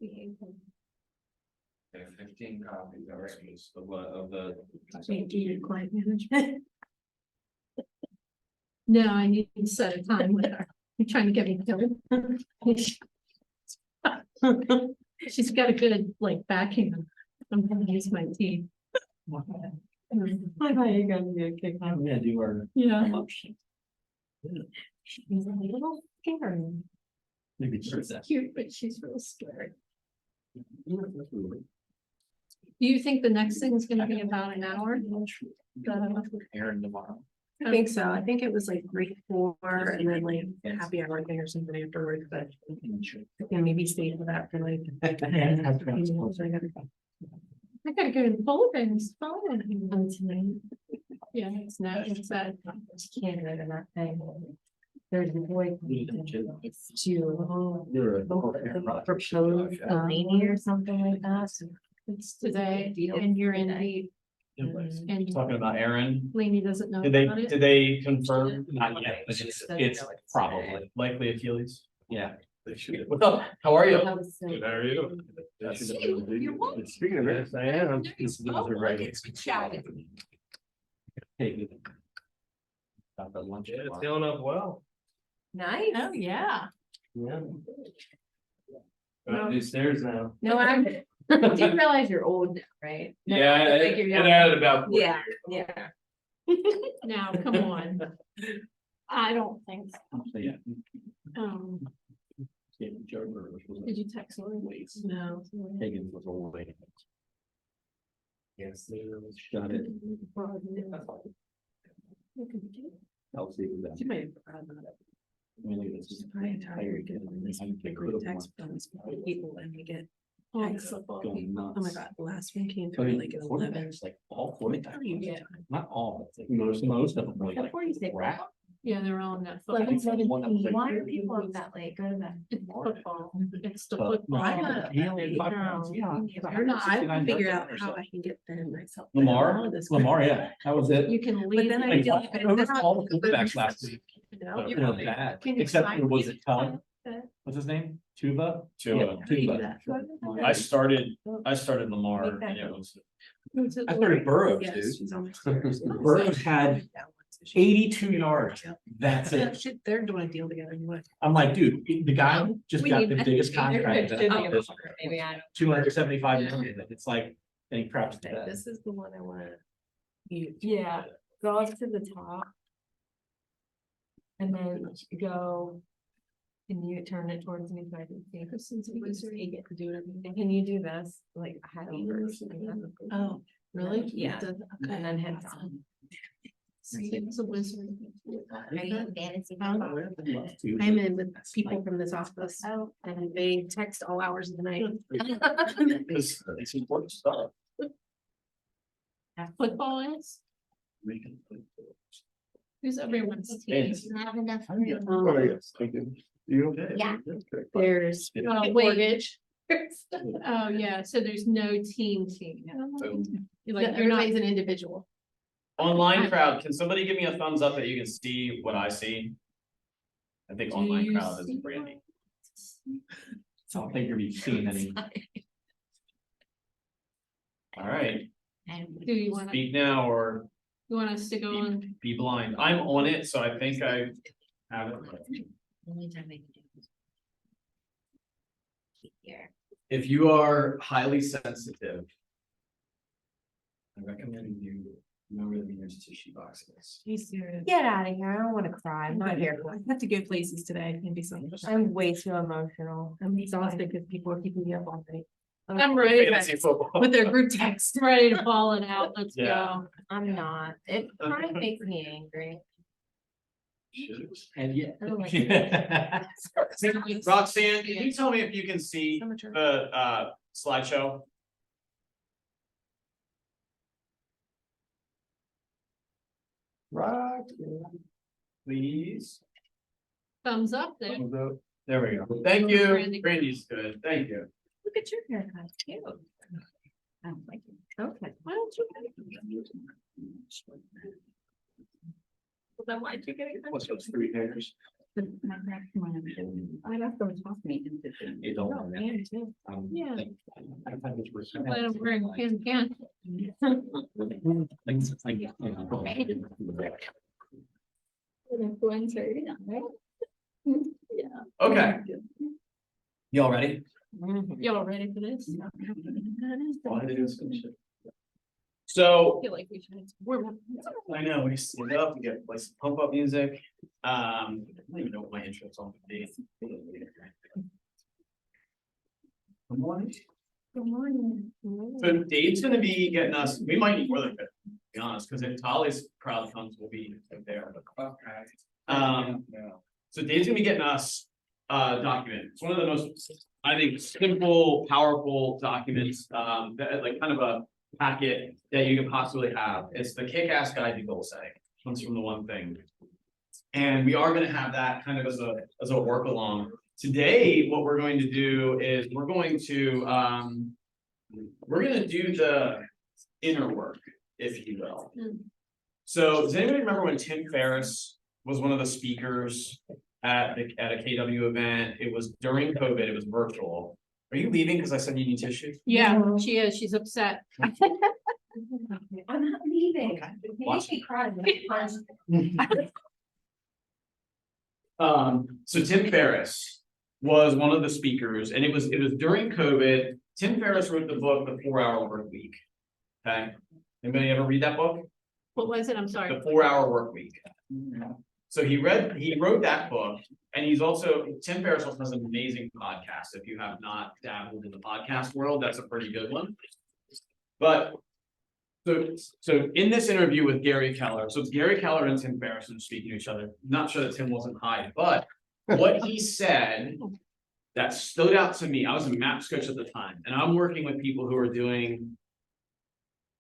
Okay, 15 copies, all right, of what, of the. Client management. No, I need to set a time with her. You're trying to get me killed. She's got a good like backhand. I'm gonna use my teeth. I thought you were gonna do a kick. I'm gonna do our. Yeah. She's a little scary. Maybe She's cute, but she's real scary. Do you think the next thing is gonna be about an hour? Aaron tomorrow. I think so. I think it was like 3-4 and then like a happy hour thing or something afterwards, but yeah, maybe stay for that for like. I gotta go to the Philippines. Tonight. Yeah, it's not, it's that. Can't go to that thing. There's a boy. It's to You're a. propose a lady or something like that. It's today and you're in the, and Talking about Aaron, Lainey doesn't know did they, about it. did they confirm? Not yet, but it's probably likely Achilles. Yeah. They should. What's up? How are you? How are you? Speaking of this, I am. Hey. Got the lunch. Yeah, it's going up well. Nice. Oh, yeah. Yeah. Got new stairs now. No, I didn't realize you're old now, right? Yeah, Like you're it young. added about. 4 Yeah, years. yeah. Now, come on. I don't think so. So, yeah. Did you text her? No. Higgins was away. Yes, they really shut it. Elsie was She out. might have forgotten about it. I mean, it's just Probably tired getting this group text from these people and we get, going nuts. oh my god, the last one came I through mean, like at 11. quarterbacks, like all quarterbacks, Yeah. not all, but like most of them. were like Before you say crap. Yeah, they're all on that. 11:17. One that was like- Why are people up that late? Go to bed. It's football. It's the But- football. I'm not- He only had 5 points, yeah. You're not, I will figure out how I can get them myself. Lamar, yeah, that was it. You can But leave. then I Like, feel like it was all the quarterbacks last week. No, You know, bad, Can you except sign for was me? it Tug? What's his name? Tuva? Tua. Yeah, Tuva. I started Lamar and it was. I started Burrows, Yes, dude. she's on my stairs. Burrows had 82 yards. That's Yeah, it. shit, they're doing a deal together. What? I'm like, dude, the guy just We got need- the I biggest think we need contract. to- in Oh, this maybe I don't. 275 million. It's like, and he craps to Okay, that. this is the one I wanna use. Yeah, go up to the top. And then go. Can you turn it towards me so I can see? You get to do it. And can you do this? Like, I have. Oh, really? Yeah. And then heads on. It's a wizard. I'm I'm in with people from this office. Oh. And they text all hours of the night. Because it's important stuff. Football is, who's everyone's team? Not enough. You okay? Yeah. There's. Mortgage. Oh, yeah, so there's no team. You're like, you're not. Everybody's an individual. Online crowd, can somebody give me a thumbs up that you can see what I see? I think Do online you crowd see is Brandy. So I don't think you're being seen any. All right, Do you wanna, speak now or you want us to go on? be blind. I'm on it, so I think I have it. Only time I can do is here. If you are highly sensitive, I recommend you remember the nearest tissue box is. He's serious. Get out of here. I don't want to cry. I'm not here. I have to go places today. Maybe something. I'm way too emotional. I'm exhausted because people are keeping me up all night. I'm ready Fantasy football. With their group text. I'm ready to fall it out. Let's Yeah. go. I'm not. It kind of makes me angry. And I don't like yeah. Roxanne, can you tell me if you can see Amateur. the slideshow? Right. Please. Thumbs up there. There we go. Thank you. Brandy. Brandy's good. Thank you. Look at your haircut. Cute. I don't like it. Okay. Why don't you? Well, then why'd you get it? What's those 3 hairs? My next one, I'm doing, I left them talk me into doing. You don't. Oh, man, too. Yeah. I've had this for so Let them bring can. Things like, you know. Influencer, yeah, right? Yeah. Okay, y'all ready? Y'all ready for this? All I had to do is finish it. I So, feel like we should. We're. I know, we stand up, we get like some pump up music. I don't even know what my intro song would be. Good morning. Good morning. So Dave's gonna be getting us, we might need more than 50, to be honest, because if Tolly's crowd comes, we'll be there. So Dave's gonna be getting us a document. It's one of the most, I think, simple, powerful documents, that like kind of a packet that you can possibly have. It's the kick-ass guide to goal setting. Comes from the one thing. And we are gonna have that kind of as a work along. Today, what we're going to do is we're going to do the inner work, if you will. So does anybody remember when Tim Ferriss was one of the speakers at a KW event? It was during COVID, it was virtual. Are you leaving because I said you need tissue? Yeah, she is. She's upset. I'm not leaving. Okay. You Watch make me cry. So Tim Ferriss was one of the speakers, and it was during COVID. Tim Ferriss wrote the book, The 4-Hour Work Week. Okay, anybody ever read that book? What was it? I'm sorry. The 4-Hour Work Week. So he wrote that book, and Tim Ferriss also has an amazing podcast. If you have not dabbled in the podcast world, that's a pretty good one. But so in this interview with Gary Keller, so it's Gary Keller and Tim Ferriss who speaking to each other. Not sure that Tim wasn't high, but what he said that stood out to me, I was a MAPS coach at the time, and I'm working with people who are doing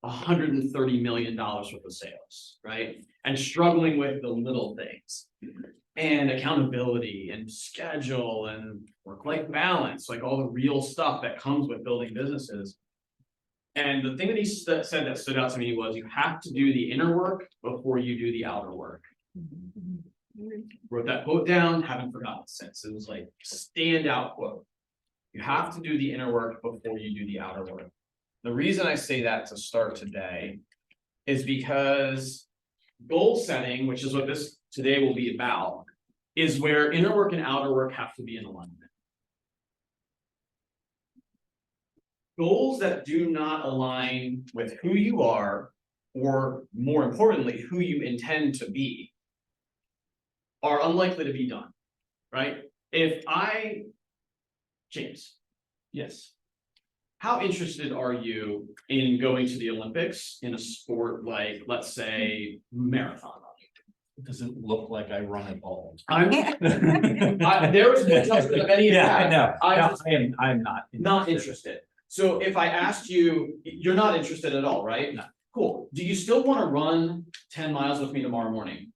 $130 million worth of sales, right? And struggling with the little things and accountability and schedule and work-life balance, like all the real stuff that comes with building businesses. And the thing that he said that stood out to me was you have to do the inner work before you do the outer work. Wrote that quote down, haven't forgotten it since. It was like standout quote. You have to do the inner work before you do the outer work. The reason I say that to start today is because goal setting, which is what this today will be about, is where inner work and outer work have to be in alignment. Goals that do not align with who you are, or more importantly, who you intend to be, are unlikely to be done, right? James, Yes. how interested are you in going to the Olympics in a sport like, let's say, marathon? It doesn't look like I run at all. There was no judgment of any of Yeah, I that. know. I No, I'm not. Not interested. So if I asked you, you're not interested at all, right? No. Cool. Do you still want to run 10 miles with me tomorrow morning?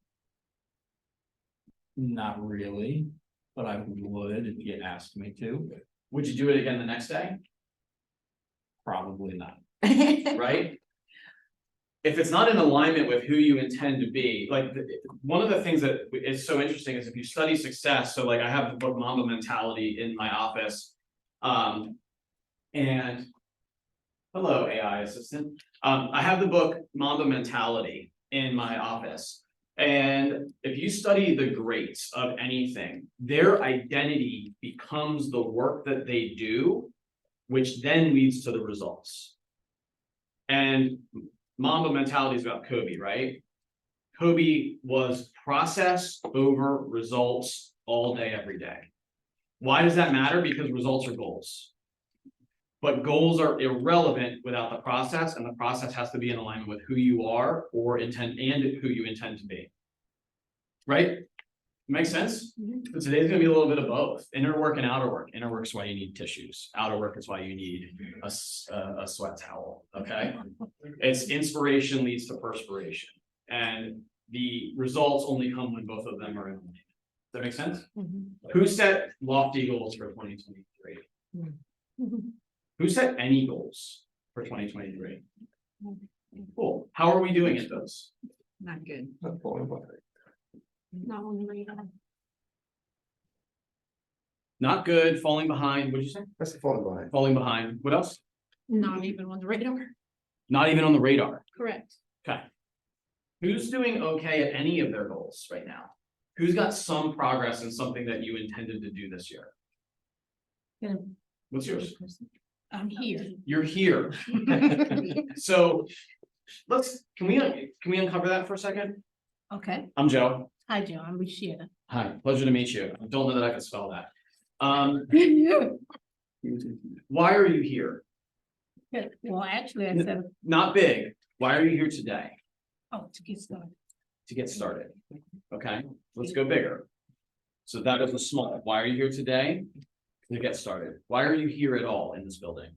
Not really, but I would if you asked me to. Would you do it again the next day? Probably not. Right? If it's not in alignment with who you intend to be, like one of the things that is so interesting is if you study success. So like I have the book Mamba Mentality in my office. And hello, AI assistant. I have the book Mamba Mentality in my office. And if you study the greats of anything, their identity becomes the work that they do, which then leads to the results. And Mamba Mentality is about Kobe, right? Kobe was process over results all day, every day. Why does that matter? Because results are goals. But goals are irrelevant without the process, and the process has to be in alignment with who you are or intend and who you intend to be. Right? Makes sense? So today's gonna be a little bit of both, inner work and outer work. Inner work is why you need tissues. Outer work is why you need a sweat towel, okay? It's inspiration leads to perspiration, and the results only come when both of them are in alignment. Does that make sense? Who set lofty goals for 2023? Who set any goals for 2023? Cool. How are we doing at those? Not good. Not on the radar. Not good, falling behind, what'd you say? That's the falling behind. Falling behind, what else? Not even on the radar. Not even on the radar, Correct. okay. Who's doing okay at any of their goals right now? Who's got some progress in something that you intended to do this year? Yeah. What's yours? I'm here. You're here. So can we uncover that for a second? Okay. I'm Joe. Hi, Joe. I'm Rashida. Hi, pleasure to meet you. I don't know that I can spell that. Why are you here? Well, actually, I said, Not big. Why are you here today? oh, to get started. To get started. Okay, let's go bigger. So that is a small. Why are you here today? To get started. Why are you here at all in this building?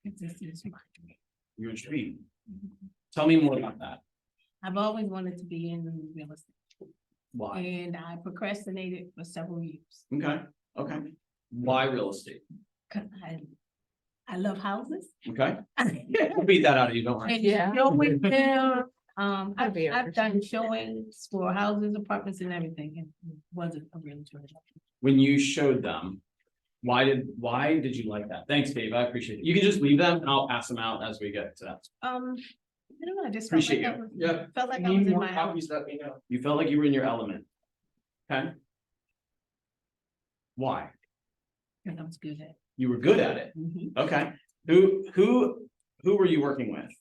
This is my dream. You're intrigued. Tell me more about that. I've always wanted to be in real estate, Why? and I procrastinated for several years. Okay, okay. Why real estate? 'Cause I love houses. Okay, we'll beat that out of you, don't worry. And Yeah. showing them, That'd I've be done showings for houses, apartments and everything, and it wasn't a real joy. When you showed them, why did you like that? Thanks, Dave, I appreciate it. You can just leave them and I'll pass them out as we get to that. I don't know, I just felt Appreciate like you. I was, Yeah. felt like I was in my house. Copies, let me know. You felt like you were in your element. Okay. Why? And I was good at You were good at it. it. Okay. Who were you working with?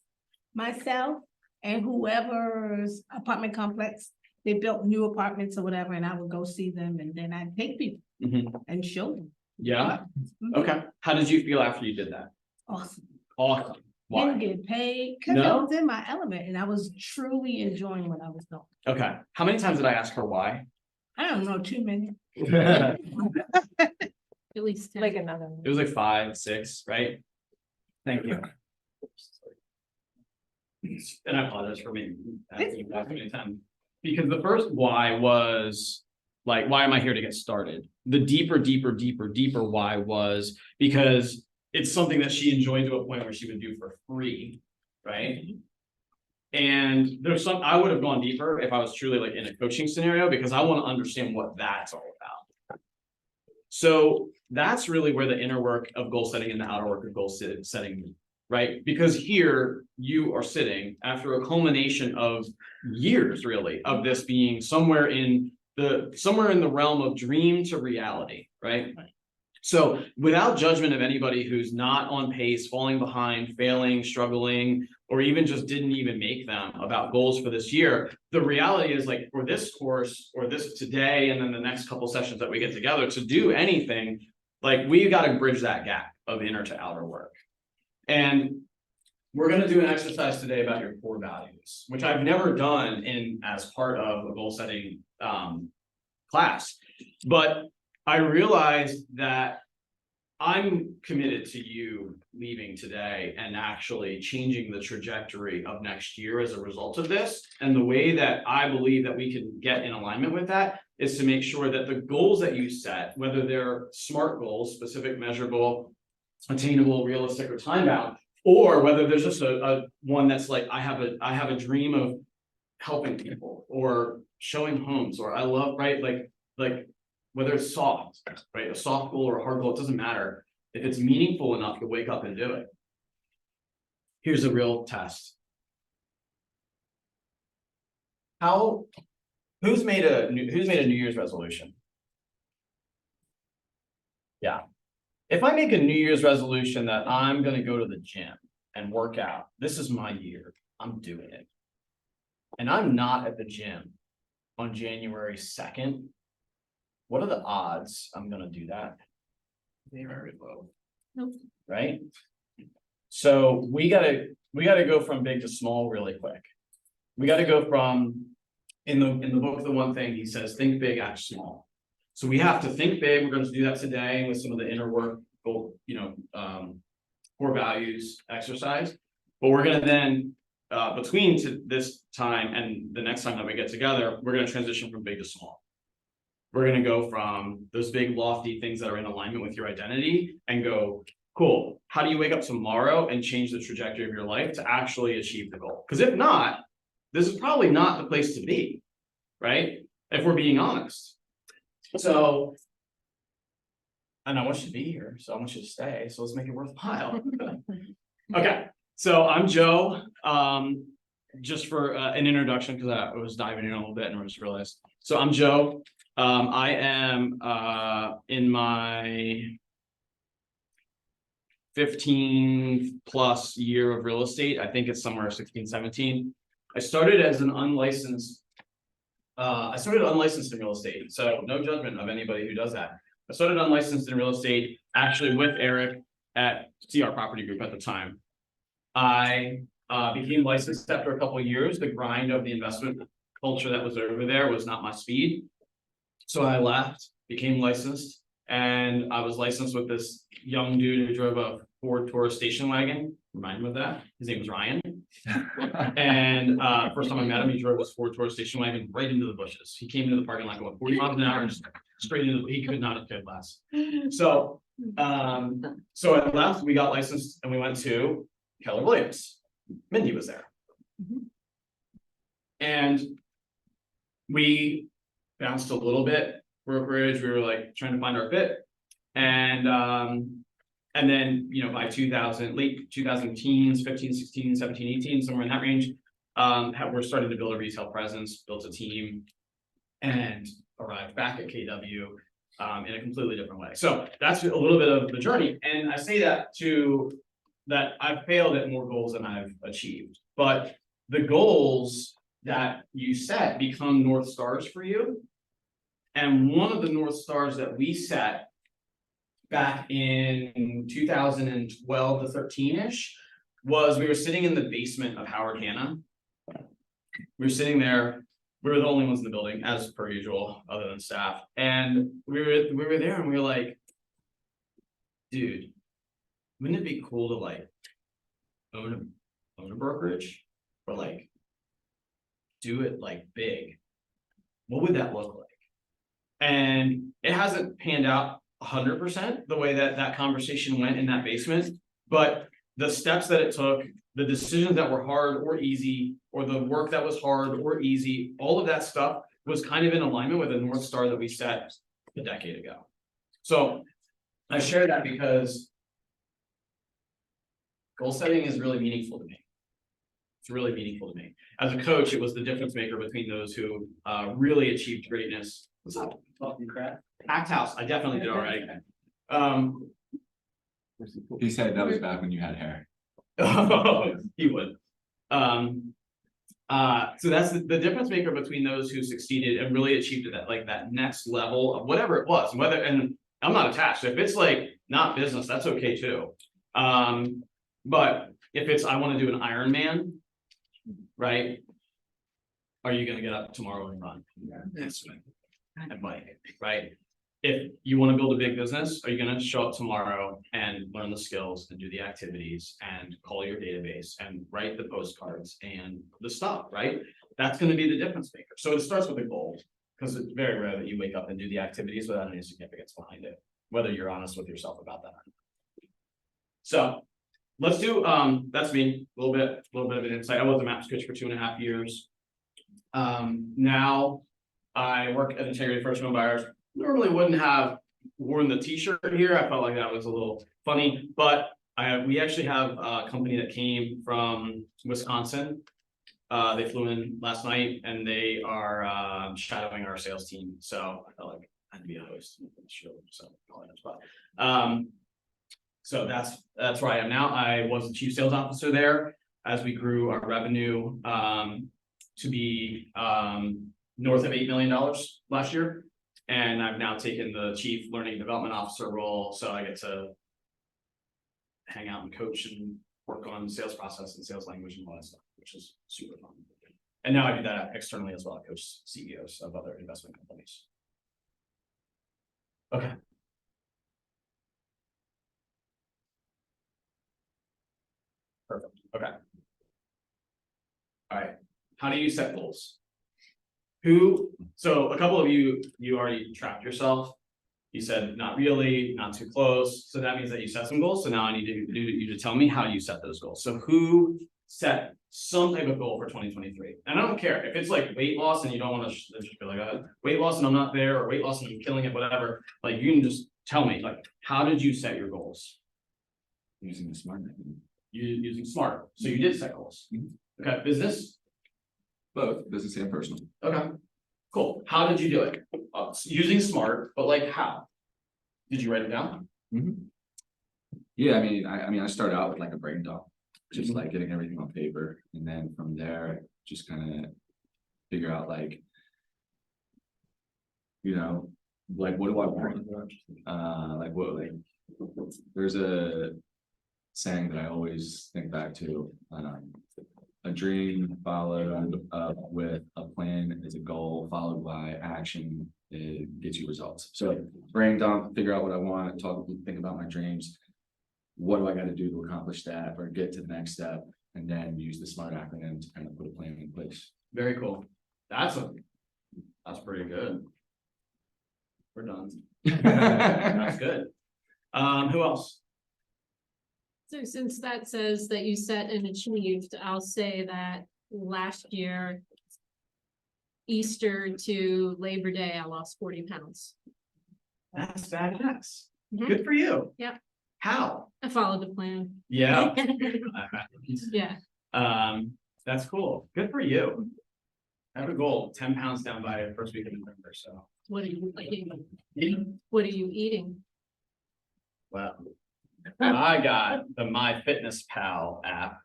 Myself and whoever's apartment complex, they built new apartments or whatever, and I would go see them, and then I'd take people Mhm. and show them. Yeah, Mhm. okay. How did you feel after you did that? Awesome. Awesome. Didn't Why? get paid, cause I No? was in my element and I was truly enjoying what I was doing. Okay. How many times did I ask her why? I don't know, too many. It At least. Like another. one. was like 5, 6, right? Thank you. And I apologize for me asking you that many times. Because the first why was like, why am I here to get started? The deeper why was because it's something that she enjoyed to a point where she would do for free, right? And there's some, I would have gone deeper if I was truly like in a coaching scenario, because I want to understand what that's all about. So that's really where the inner work of goal setting and the outer work of goal setting meet, right? Because here you are sitting after a culmination of years really of this being somewhere in the realm of dream to reality, right? So without judgment of anybody who's not on pace, falling behind, failing, struggling, or even just didn't even make them about goals for this year, the reality is like for this course or this today, and then the next couple sessions that we get together to do anything, like we got to bridge that gap of inner to outer work. And we're going to do an exercise today about your core values, which I've never done as part of a goal setting class, but I realized that I'm committed to you leaving today and actually changing the trajectory of next year as a result of this. And the way that I believe that we can get in alignment with that is to make sure that the goals that you set, whether they're SMART goals, specific, measurable, attainable, realistic, or time bound, or whether there's just a one that's like, I have a dream of helping people or showing homes, or I love, right? Like whether it's soft, right? A soft goal or a hard goal, it doesn't matter. If it's meaningful enough to wake up and do it. Here's a real test. Who's made a New Year's resolution? Yeah. If I make a New Year's resolution that I'm gonna go to the gym and work out, this is my year, I'm doing it. And I'm not at the gym on January 2nd. What are the odds I'm gonna do that? They're very low. Right? So we gotta go from big to small really quick. We gotta go from, in the book, The One Thing, he says, think big, act small. So we have to think big. We're going to do that today with some of the inner work, goal, core values exercise. But we're going to then, between to this time and the next time that we get together, we're going to transition from big to small. We're going to go from those big lofty things that are in alignment with your identity and go, cool, how do you wake up tomorrow and change the trajectory of your life to actually achieve the goal? Because if not, this is probably not the place to be, right? If we're being honest. So And I want you to be here, so I want you to stay, so let's make it worthwhile. Okay, so I'm Joe, just for an introduction, because I was diving in a little bit and I just realized. So I'm Joe, I am in my 15 plus year of real estate. I think it's somewhere 16, 17. I started as an unlicensed. I started unlicensed in real estate, so no judgment of anybody who does that. I started unlicensed in real estate, actually with Eric at CR Property Group at the time. I became licensed after a couple of years. The grind of the investment culture that was over there was not my speed. So I left, became licensed, and I was licensed with this young dude who drove a Ford Taurus station wagon. Remind him of that. His name was Ryan. And first time I met him, he drove his Ford Taurus station wagon right into the bushes. He came into the parking lot going 40 miles an hour and just straight into he could not have cared less. So so I left, we got licensed and we went to Keller Williams. Mindy was there. And we bounced a little bit brokerage. We were like trying to find our fit. And then, you know, by 2000, late 2000 teens, 15, 16, 17, 18, somewhere in that range, we're starting to build a retail presence, built a team, and arrived back at KW in a completely different way. So that's a little bit of the journey. And I say that that I've failed at more goals than I've achieved. But the goals that you set become North Stars for you. And one of the North Stars that we set back in 2012 to 13-ish was we were sitting in the basement of Howard Hanna. We were sitting there. We were the only ones in the building, as per usual, other than staff. And we were there and we were like, dude, wouldn't it be cool to like own a brokerage or like do it like big? What would that look like? And it hasn't panned out 100% the way that conversation went in that basement, but the steps that it took, the decisions that were hard or easy, or the work that was hard or easy, all of that stuff was kind of in alignment with the North Star that we set a decade ago. So I share that because goal setting is really meaningful to me. It's really meaningful to me. As a coach, it was the difference maker between those who really achieved greatness. What's up? Talking crap. Packed house. I definitely did already. He said that was back when you had hair. He would. So that's the difference maker between those who succeeded and really achieved that, like that next level of whatever it was, and I'm not attached. If it's like not business, that's okay too. But if it's, I want to do an Ironman, right? Are you going to get up tomorrow and run? Yes. And bike, right? If you want to build a big business, are you going to show up tomorrow and learn the skills and do the activities and call your database and write the postcards and the stuff, right? That's going to be the difference maker. So it starts with a goal, because it's very rare that you wake up and do the activities without any significance behind it, whether you're honest with yourself about that. So let's do, that's me, a little bit of an insight. I was a MAPS coach for 2.5 years. Now I work at Integrity First Home Buyers. Normally wouldn't have worn the t-shirt here. I felt like that was a little funny, but we actually have a company that came from Wisconsin. They flew in last night and they are shadowing our sales team. So I felt like I had to be a host for the show. So so that's where I am now. I was the chief sales officer there as we grew our revenue to be north of $8 million last year. And I've now taken the chief learning development officer role. So I get to hang out and coach and work on sales process and sales language and all that stuff, which is super fun. And now I do that externally as well. I coach CEOs of other investment companies. Okay. Perfect. Okay. All right. How do you set goals? So a couple of you already tracked yourself. You said not really, not too close. So that means that you set some goals. So now I need you to tell me how you set those goals. So who set some type of goal for 2023? And I don't care if it's like weight loss and you don't want to just be like weight loss and I'm not there, or weight loss and I'm killing it, whatever. Like you can just tell me, like, how did you set your goals? Using the smart method. Using SMART, so you did set goals. Mhm. Okay, business, Both business and personal. okay, cool, how did you do it? Using SMART, but like how? Did you write it down? Yeah, I mean, I started out with like a brain dump, just like getting everything on paper, and then from there, just kind of figure out like, you know, like what do I want? Like what, like, there's a saying that I always think back to, a dream followed up with a plan is a goal followed by action, it gets you results. So brain dump, figure out what I want, think about my dreams. What do I gotta do to accomplish that or get to the next step? And then use the SMART acronym to kind of put a plan in place. Very cool, that's pretty good. We're done. That's good. Who else? So since that says that you set and achieved, I'll say that last year. Easter to Labor Day, I lost 40 pounds. That's badass. Mhm. Good for you. Yep. How? I followed the plan. Yeah. Yeah, That's cool. Good for you. I have a goal, 10 pounds down by the first week of November, so. what are you eating? What are you eating? Wow. I got the MyFitnessPal app.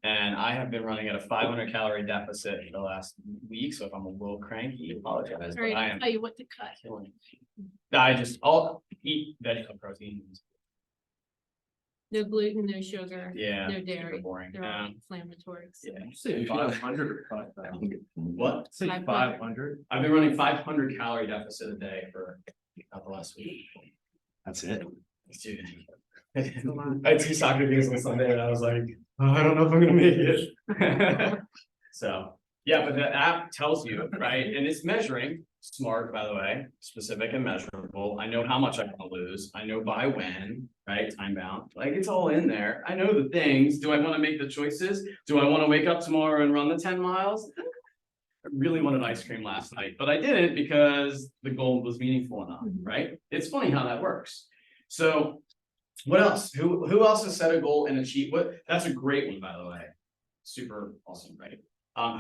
And I have been running at a 500 calorie deficit for the last week, so if I'm a little cranky, apologize, All right, but I I'll am tell you what to cut. killing it. I'll eat vegetable proteins. No gluten, no sugar, Yeah. no super dairy. boring. They're all inflammatories. Yeah. Say 500 or 5,000. What? Say 500. 500. I've been running 500 calorie deficit a day for about the last week. That's it. Dude. I had 2 soccer games on Sunday and I was like, oh, I don't know if I'm gonna make it. So, yeah, but the app tells you, right? And it's measuring, smart, by the way, specific and measurable. I know how much I want to lose. I know by when, right? Time bound, like it's all in there. I know the things. Do I want to make the choices? Do I want to wake up tomorrow and run the 10 miles? I really wanted ice cream last night, but I didn't because the goal was meaningful enough, right? It's funny how that works. So what else? Who else has set a goal and achieved what? That's a great one, by the way. Super awesome, right?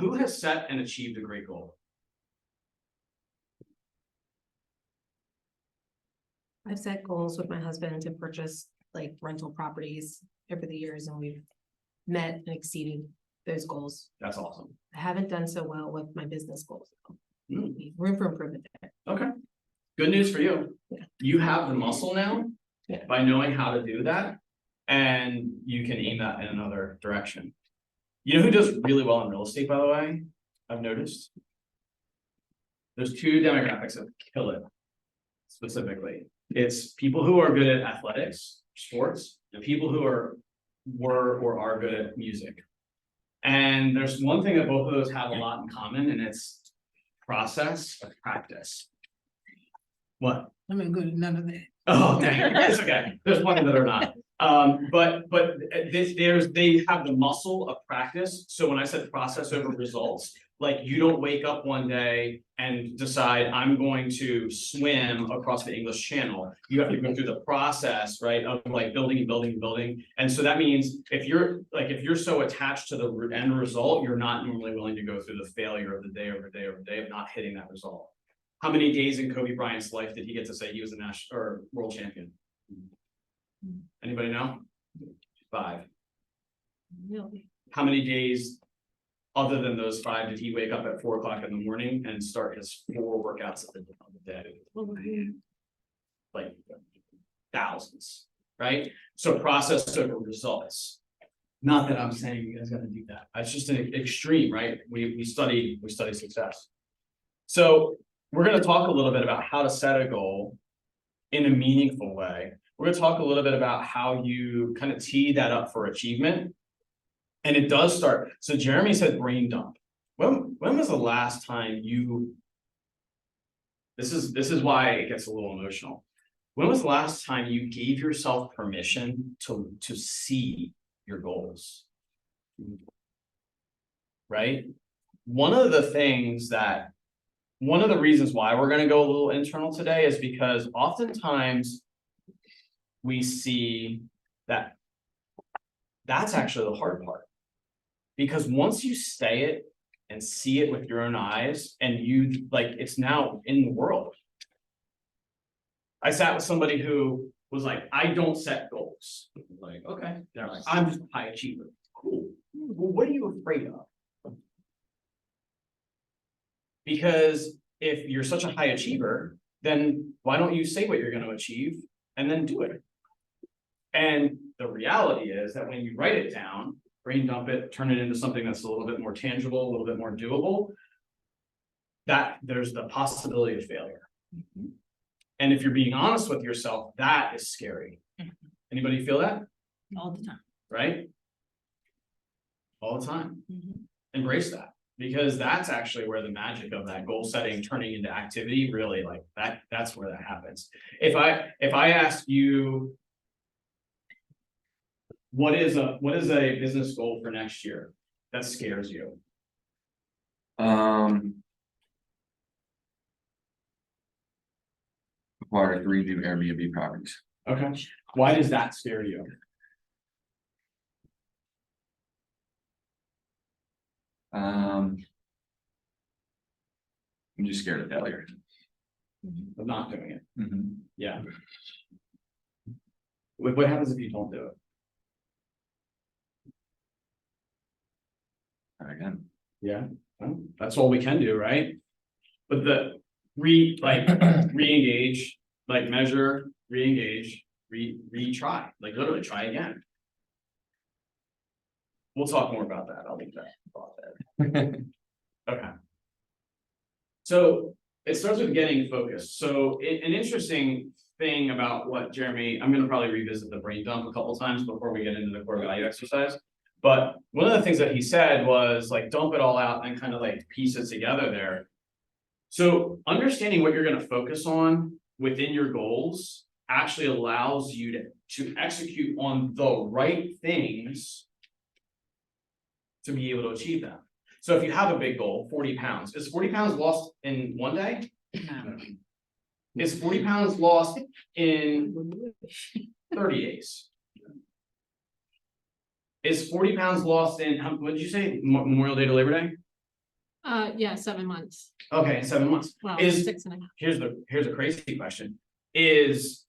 Who has set and achieved a great goal? I've set goals with my husband to purchase like rental properties over the years and we've met and exceeded those goals. That's awesome. I haven't done so well with my business goals. Mm. Room for improvement there. Okay. Good news for you. Yeah. You have the muscle now. Yeah. By knowing how to do that. And you can aim that in another direction. You know who does really well in real estate, by the way? I've noticed. There's 2 demographics that kill it. Specifically, it's people who are good at athletics, sports, and people who were or are good at music. And there's one thing that both of those have a lot in common, and it's process of practice. What? I'm not good at none of that. Oh, dang, it's okay. There's plenty that are not. But they have the muscle of practice. So when I said process over results, like you don't wake up one day and decide I'm going to swim across the English Channel. You have to go through the process, right, of like building and building and building. And so that means if you're so attached to the end result, you're not normally willing to go through the failure of the day over day over day of not hitting that result. How many days in Kobe Bryant's life did he get to say he was a national or world champion? Anybody know? 5. Really? How many days other than those 5 did he wake up at 4 o'clock in the morning and start his 4 workouts of the day? Like thousands, right? So process over results. Not that I'm saying you guys gotta do that. It's just an extreme, right? We study success. So we're gonna talk a little bit about how to set a goal in a meaningful way. We're gonna talk a little bit about how you kind of tee that up for achievement. And it does start, so Jeremy said brain dump. When was the last time you, this is why it gets a little emotional. When was the last time you gave yourself permission to see your goals? Right? One of the reasons why we're gonna go a little internal today is because oftentimes we see that that's actually the hard part. Because once you say it and see it with your own eyes and you like, it's now in the world. I sat with somebody who was like, I don't set goals. Like, okay, they're like, I'm just a high achiever. Cool. Well, what are you afraid of? Because if you're such a high achiever, then why don't you say what you're going to achieve and then do it? And the reality is that when you write it down, brain dump it, turn it into something that's a little bit more tangible, a little bit more doable, that there's the possibility of failure. And if you're being honest with yourself, that is scary. Anybody feel that? All the time. Right? All the time. Embrace that, because that's actually where the magic of that goal setting turning into activity really like that's where that happens. If I ask you, what is a business goal for next year that scares you? Acquire 3 new Airbnb properties. Okay, why does that scare you? I'm just scared of failure. Of not doing it? Mhm. Yeah. What happens if you don't do it? Again, Yeah, well, that's all we can do, right? But the re-engage, like measure, re-engage, retry, like literally try again. We'll talk more about that. I'll leave that thought there. Okay. So it starts with getting focused. So an interesting thing about what Jeremy, I'm gonna probably revisit the brain dump a couple times before we get into the core value exercise. But one of the things that he said was like, dump it all out and kind of like piece it together there. So understanding what you're gonna focus on within your goals actually allows you to execute on the right things to be able to achieve them. So if you have a big goal, 40 pounds, is 40 pounds lost in one day? Is 40 pounds lost in 30 days? Is 40 pounds lost in, what did you say, Memorial Day to Labor Day? Yeah, 7 months. Okay, 7 months. Well, Is 6.5. here's a crazy question. Is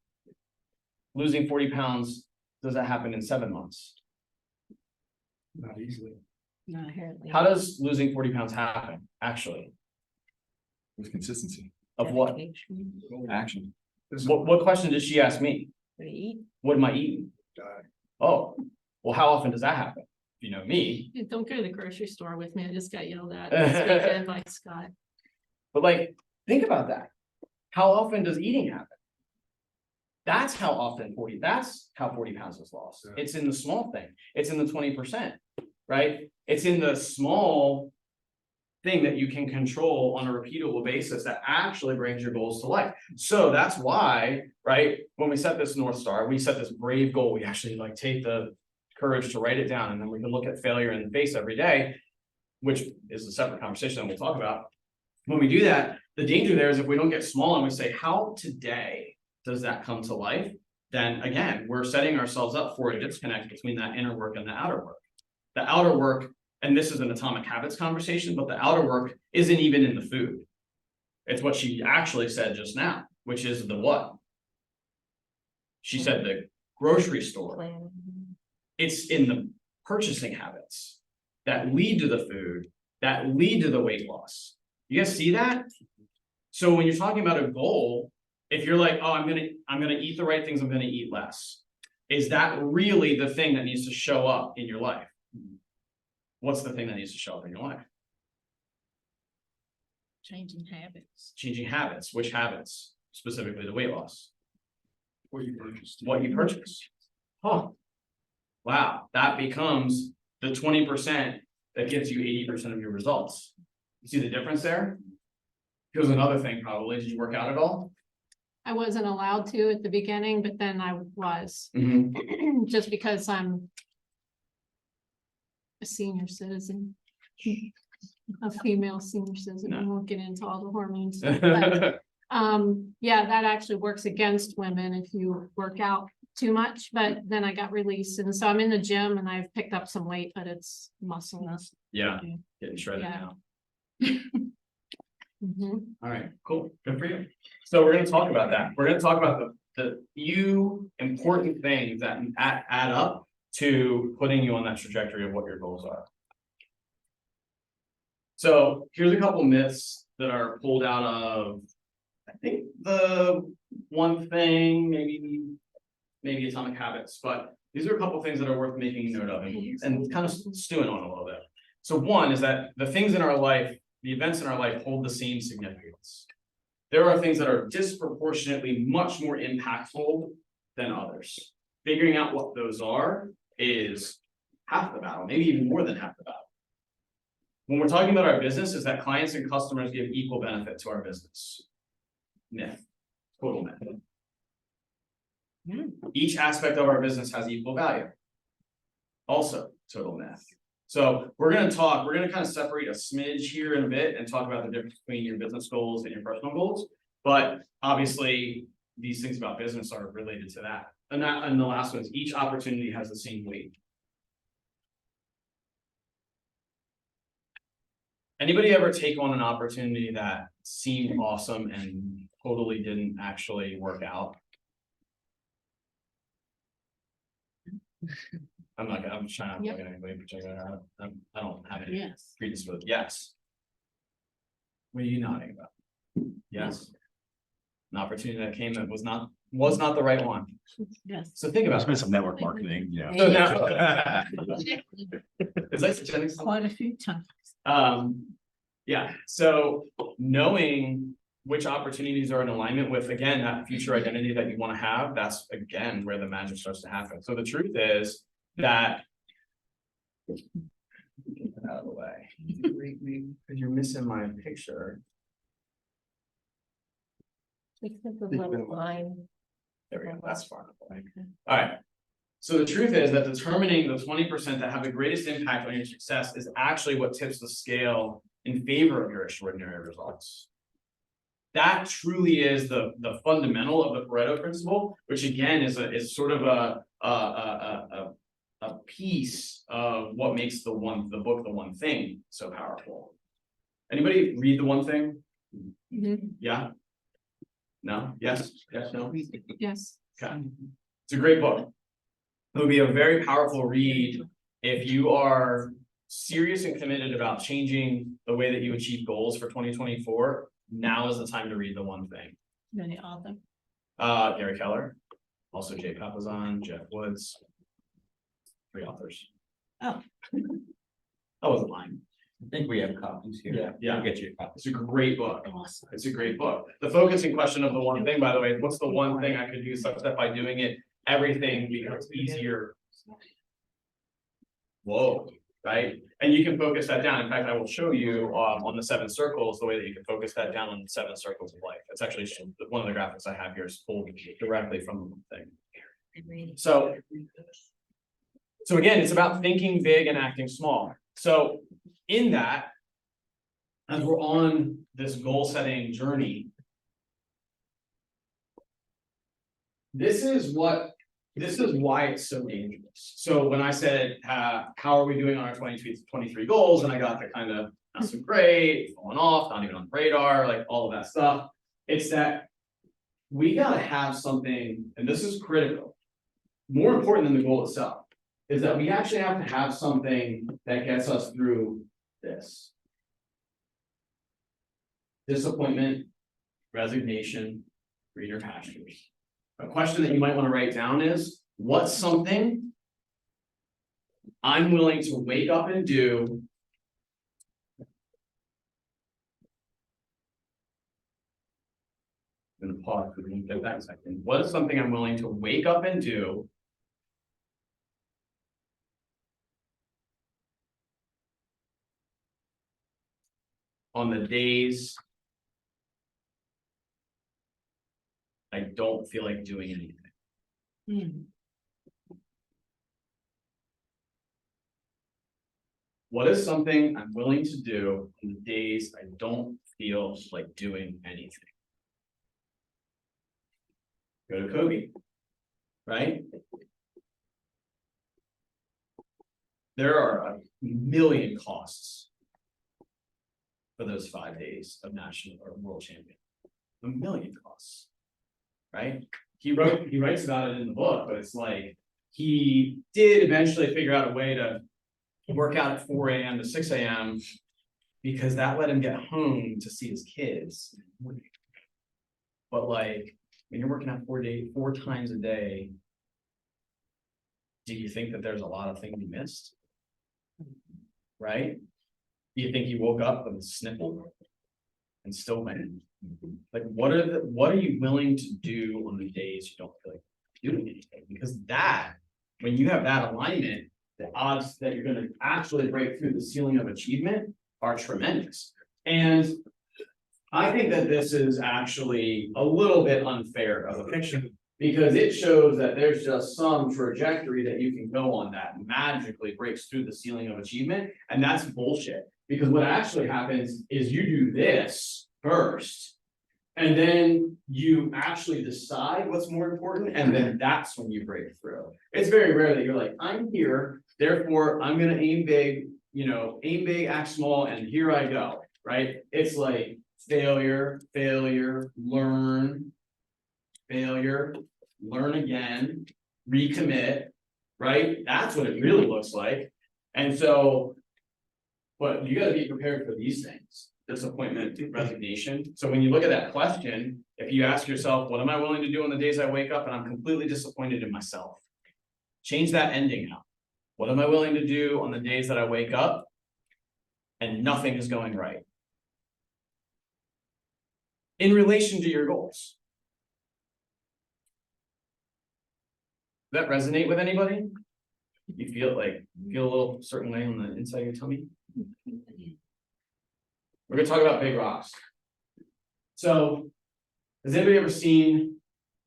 losing 40 pounds, does that happen in 7 months? Not easily. Not inherently. How does losing 40 pounds happen, actually? with consistency, Of what? action. What question did she ask me? What am I eating? Oh, well, how often does that happen? If you know me. Hey, don't go to the grocery store with me. I just got yelled at this weekend by Scott. But like, think about that. How often does eating happen? That's how 40 pounds is lost. Yeah. It's in the small thing. It's in the 20%, right? It's in the small thing that you can control on a repeatable basis that actually brings your goals to life. So that's why, right, when we set this North Star, we set this brave goal, we actually like take the courage to write it down, and then we can look at failure in the face every day, which is a separate conversation that we'll talk about. When we do that, the danger there is if we don't get small and we say, how today does that come to life? Then again, we're setting ourselves up for a disconnect between that inner work and the outer work. The outer work, and this is an atomic habits conversation, but the outer work isn't even in the food. It's what she actually said just now, which is the what? She said the grocery store. It's in the purchasing habits that lead to the food, that lead to the weight loss. You guys see that? So when you're talking about a goal, if you're like, oh, I'm gonna eat the right things, I'm gonna eat less. Is that really the thing that needs to show up in your life? What's the thing that needs to show up in your life? Changing habits. Changing habits. Which habits? Specifically the weight loss. What you purchased. What you purchase. Huh. Wow, that becomes the 20% that gives you 80% of your results. You see the difference there? Here's another thing probably. Did you work out at all? I wasn't allowed to at the beginning, but then I was, Mm-hmm. just because I'm a senior citizen, a female senior citizen. I won't get into all the hormones. But, yeah, that actually works against women if you work out too much, but then I got released. And so I'm in the gym and I've picked up some weight, but it's muscle. Yeah, getting shredded Yeah. now. Mhm. All right, cool, good for you. So we're gonna talk about that. We're gonna talk about the few important things that add up to putting you on that trajectory of what your goals are. So here's a couple myths that are pulled out of, I think, the one thing, maybe Atomic Habits, but these are a couple things that are worth making note of and kind of stewing on a little bit. So one is that the things in our life, the events in our life hold the same significance. There are things that are disproportionately much more impactful than others. Figuring out what those are is half the battle, maybe even more than half the battle. When we're talking about our business, is that clients and customers give equal benefit to our business. Myth, total myth. Each aspect of our business has equal value. Also, total myth. So we're gonna kind of separate a smidge here in a bit and talk about the difference between your business goals and your personal goals. But obviously, these things about business are related to that. And the last one is each opportunity has the same weight. Anybody ever take on an opportunity that seemed awesome and totally didn't actually work out? I'm just trying not to look at anybody in particular. I don't have any Yes. predisposed. Yes. What are you nodding about? Yes. An opportunity that came that was not the right one. Yes. So think about There's been this. some network marketing, yeah. So now- Is that suggesting something? Quite a few times. Yeah, so knowing which opportunities are in alignment with, again, that future identity that you want to have, that's again where the magic starts to happen. So the truth is that. Get that out of the way. Because you're missing my picture. Because the little line. There we go, that's far enough away. All right. So the truth is that determining the 20% that have the greatest impact on your success is actually what tips the scale in favor of your extraordinary results. That truly is the fundamental of the Pareto principle, which again is sort of a piece of what makes the book The One Thing so powerful. Anybody read The One Thing? Mhm. Yeah? No? Yes? Yes, no? Yes. Okay. It's a great book. It would be a very powerful read if you are serious and committed about changing the way that you achieve goals for 2024. Now is the time to read The One Thing. Many author. Gary Keller, also Jay Papasan, Jeff Woods. 3 authors. Oh. I wasn't lying. I think we have copies here. Yeah. I'll get you a copy. It's a great book. Awesome. It's a great book. The focusing question of The One Thing, by the way, what's the one thing I could do such that by doing it, everything becomes easier. Whoa, right? And you can focus that down. In fact, I will show you on the 7 circles, the way that you can focus that down on the 7 circles of life. It's actually one of the graphics I have here is pulled directly from The One Thing. So again, it's about thinking big and acting small. So in that, as we're on this goal setting journey, this is why it's so dangerous. So when I said, how are we doing on our 2023 goals? And I got the kind of not so great, falling off, not even on the radar, like all of that stuff. It's that we gotta have something, and this is critical, more important than the goal itself, is that we actually have to have something that gets us through this. Disappointment, resignation, greener pastures. A question that you might want to write down is, what's something I'm willing to wake up and do I'm gonna pause for that second. What is something I'm willing to wake up and do on the days I don't feel like doing anything? Hmm. What is something I'm willing to do on the days I don't feel like doing anything? Go to Kobe. right? There are a million costs for those 5 days of national or world champion. A million costs, right? He writes about it in the book, but it's like, he did eventually figure out a way to work out at 4 a.m. to 6 a.m. because that let him get home to see his kids. But like, when you're working out 4 times a day, do you think that there's a lot of things you missed? Right? Do you think he woke up with a sniffle and still went? Like, what are you willing to do on the days you don't feel like doing anything? Because that, when you have that alignment, the odds that you're gonna actually break through the ceiling of achievement are tremendous. And I think that this is actually a little bit unfair of a picture, because it shows that there's just some trajectory that you can go on that magically breaks through the ceiling of achievement, and that's bullshit. Because what actually happens is you do this first, and then you actually decide what's more important, and then that's when you break through. It's very rare that you're like, I'm here, therefore I'm gonna aim big, aim big, act small, and here I go, right? It's like failure, learn, failure, learn again, recommit, right? That's what it really looks like. And so, but you gotta be prepared for these things, disappointment, resignation. So when you look at that question, if you ask yourself, what am I willing to do on the days I wake up and I'm completely disappointed in myself? Change that ending out. What am I willing to do on the days that I wake up and nothing is going right? In relation to your goals. Does that resonate with anybody? You feel a little certain way on the inside of your tummy? We're gonna talk about big rocks. So, has anybody ever seen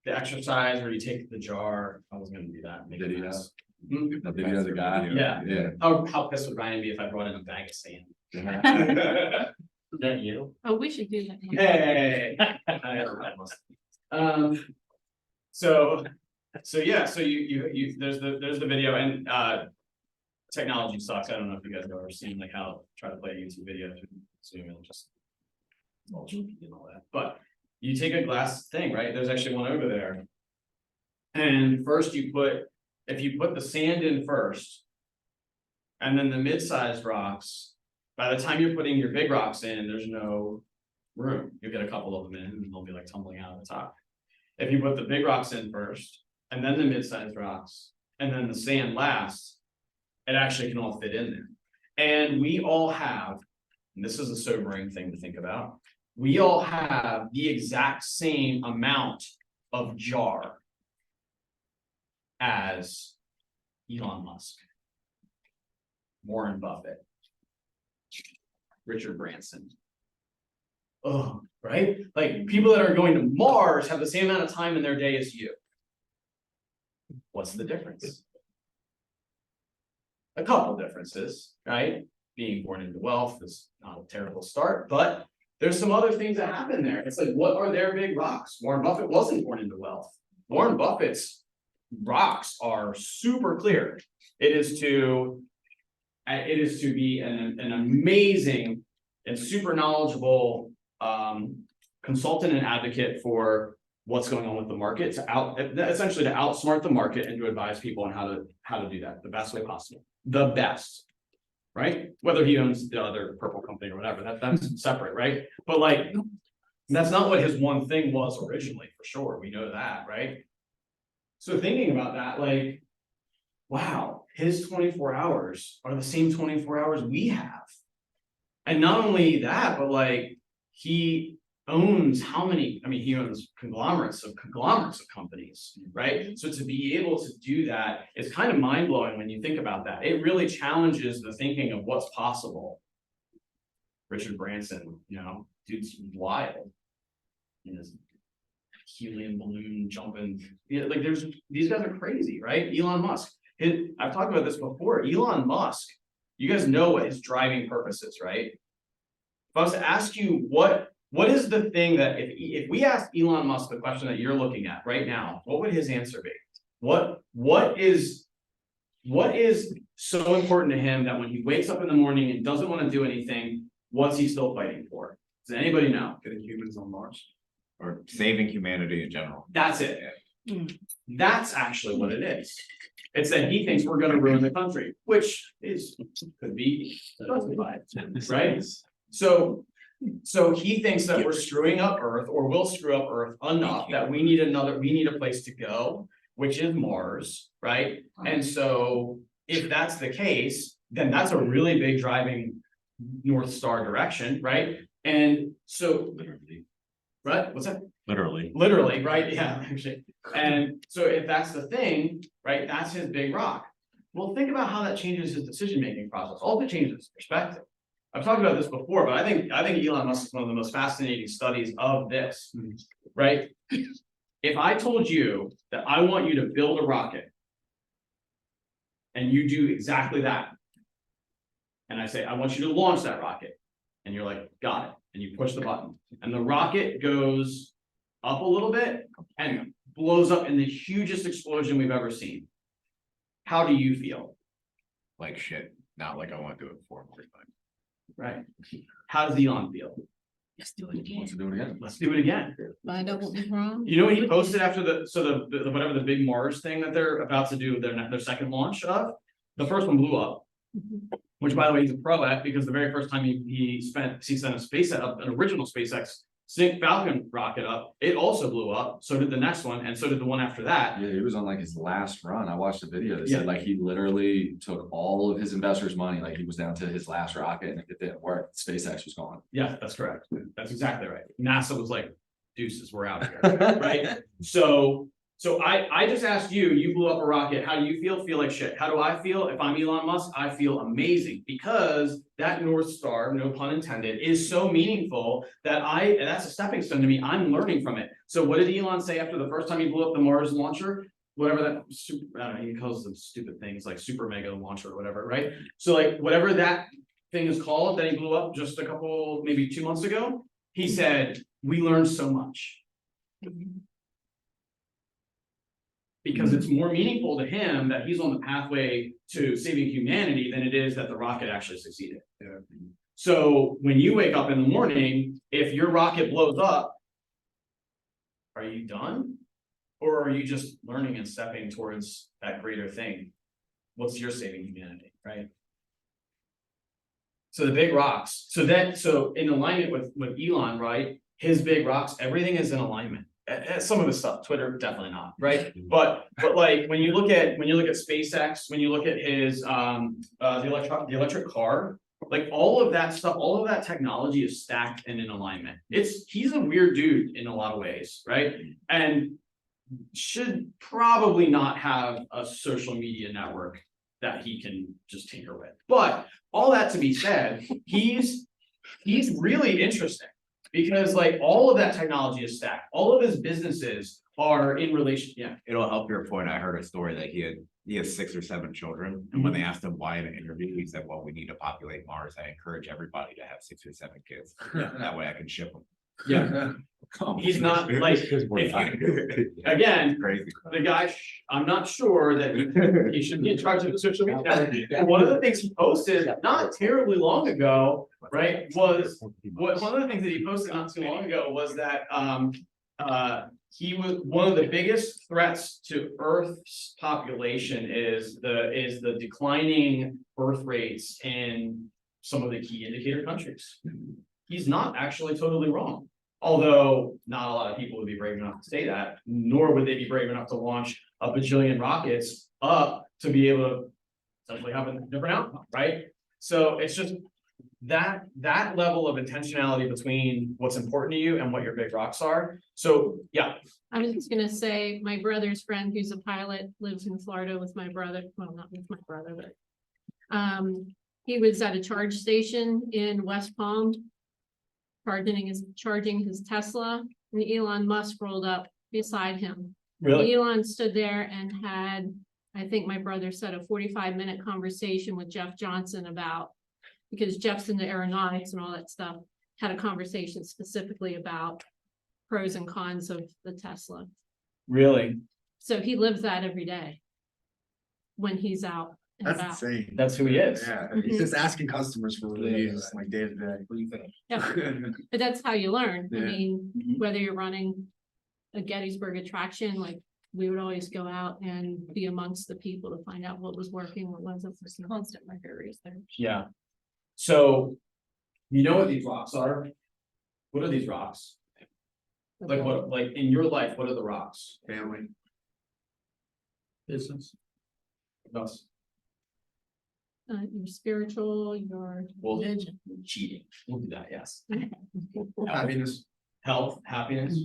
the exercise where you take the jar? I was gonna do that. make a Video. mess. The video of the guy. Yeah. Yeah. How pissed would Ryan be if I brought in a bag of sand? Is that you? Oh, we should do that. Hey. So yeah, so you there's the video, and technology sucks. I don't know if you guys have ever seen like how try to play a YouTube video through Zoom and just all cheapy and all that. But you take a glass thing, right? There's actually one over there. And first if you put the sand in first, and then the mid-sized rocks, by the time you're putting your big rocks in, there's no room. You'll get a couple of them in and they'll be like tumbling out of the top. If you put the big rocks in first, and then the mid-sized rocks, and then the sand last, it actually can all fit in there. And we all have, and this is a sobering thing to think about, we all have the exact same amount of jar as Elon Musk, Warren Buffett, Richard Branson. Oh, right? Like people that are going to Mars have the same amount of time in their day as you. What's the difference? A couple differences, right? Being born into wealth is not a terrible start, but there's some other things that happen there. It's like, what are their big rocks? Warren Buffett wasn't born into wealth. Warren Buffett's rocks are super clear. It is to be an amazing and super knowledgeable consultant and advocate for what's going on with the market, essentially to outsmart the market and to advise people on how to do that the best way possible. The best, right? Whether he owns the other purple company or whatever, that's separate, right? But like, that's not what his one thing was originally, for sure. We know that, right? So thinking about that, like, wow, his 24 hours are the same 24 hours we have. And not only that, but like, he owns how many, he owns conglomerates of companies, right? So to be able to do that is kind of mind-blowing when you think about that. It really challenges the thinking of what's possible. Richard Branson, dude's wild. In his helium balloon jumping. Yeah, like these guys are crazy, right? Elon Musk. I've talked about this before. Elon Musk, you guys know what his driving purpose is, right? If I was to ask you what is the thing that if we ask Elon Musk the question that you're looking at right now, what would his answer be? What is so important to him that when he wakes up in the morning and doesn't want to do anything, what's he still fighting for? Does anybody know? Getting humans on Mars. Or saving humanity in general. That's it. That's actually what it is. It's that he thinks we're gonna ruin the country, which could be justified, right? So he thinks that we're screwing up Earth or will screw up Earth enough that we need a place to go, which is Mars, right? And so if that's the case, then that's a really big driving North Star direction, right? And so, right, what's that? Literally, right? Yeah, actually. And so if that's the thing, right, that's his big rock. Well, think about how that changes his decision-making process. All it changes his perspective. I've talked about this before, but I think Elon Musk is one of the most fascinating studies of this, right? If I told you that I want you to build a rocket and you do exactly that, and I say, I want you to launch that rocket, and you're like, got it, and you push the button, and the rocket goes up a little bit and blows up in the hugest explosion we've ever seen. How do you feel? Like shit, not like I want to do it before. Right? How does Elon feel? Let's do it again. Wants to do it again. Let's do it again. Find out what was wrong. You know what he posted after the whatever the big Mars thing that they're about to do their second launch of? The first one blew up. Which, by the way, he's a pro at, because the very first time he sent a an original SpaceX Falcon rocket up, it also blew up. So did the next one, and so did the one after that. Yeah, he was on like his last run. I watched the video. They said like he literally took all of his investors' money, like he was down to his last rocket, and if it didn't work, SpaceX was gone. Yeah, that's correct. That's exactly right. NASA was like, deuces, we're out of here, right? So I just asked you blew up a rocket. How do you feel? Feel like shit. How do I feel? If I'm Elon Musk, I feel amazing, because that North Star, no pun intended, is so meaningful that that's a stepping stone to me. I'm learning from it. So what did Elon say after the first time he blew up the Mars launcher? Whatever that, I don't know, he calls them stupid things like super mega launcher or whatever, right? So like whatever that thing is called that he blew up just a couple, maybe 2 months ago, he said, we learned so much. Because it's more meaningful to him that he's on the pathway to saving humanity than it is that the rocket actually succeeded. Yeah. So when you wake up in the morning, if your rocket blows up, are you done? Or are you just learning and stepping towards that greater thing? What's your saving humanity, right? So the big rocks, so in alignment with Elon, right? His big rocks, everything is in alignment. Some of the stuff, Twitter, definitely not, right? But like when you look at SpaceX, when you look at his the electric car, like all of that stuff, all of that technology is stacked and in alignment. He's a weird dude in a lot of ways, right? And should probably not have a social media network that he can just tinker with. But all that to be said, he's really interesting. Because like all of that technology is stacked, all of his businesses are in relation, yeah. It'll help your point. I heard a story that he has 6 or 7 children, and when they asked him why in an interview, he said, well, we need to populate Mars. I encourage everybody to have 6 or 7 kids. That way I can ship them. Yeah. He's not like, again, Crazy. the guy, I'm not sure that he should be in charge of the social media. And one of the things he posted not terribly long ago, right, was one of the things that he posted not too long ago was that he was one of the biggest threats to Earth's population is the declining birth rates in some of the key indicator countries. He's not actually totally wrong. Although not a lot of people would be brave enough to say that, nor would they be brave enough to launch a bajillion rockets up to be able to essentially have a different outcome, right? So it's just that level of intentionality between what's important to you and what your big rocks are. So yeah. I was just gonna say, my brother's friend who's a pilot lives in Florida with my brother, well, not with my brother, but he was at a charge station in West Palm, charging his Tesla, and Elon Musk rolled up beside him. Really? Elon stood there and had, I think my brother said, a 45-minute conversation with Jeff Johnson about, because Jeff's into aeronautics and all that stuff, had a conversation specifically about pros and cons of the Tesla. Really? So he lives that every day. When he's out and That's about. insane. That's who he is. Yeah, he's just asking customers for reviews like day to day. What do you think? Yeah, but that's how you learn. I Yeah. mean, Mhm. whether you're running a Gettysburg attraction, like we would always go out and be amongst the people to find out what was working, what wasn't. There's constant market research. Yeah. So, you know what these rocks are? What are these rocks? Like what, like in your life, what are the rocks? Family. Business. Us. Your spiritual, your Well, religion. cheating. We'll do that, yes. Happiness. Health, happiness.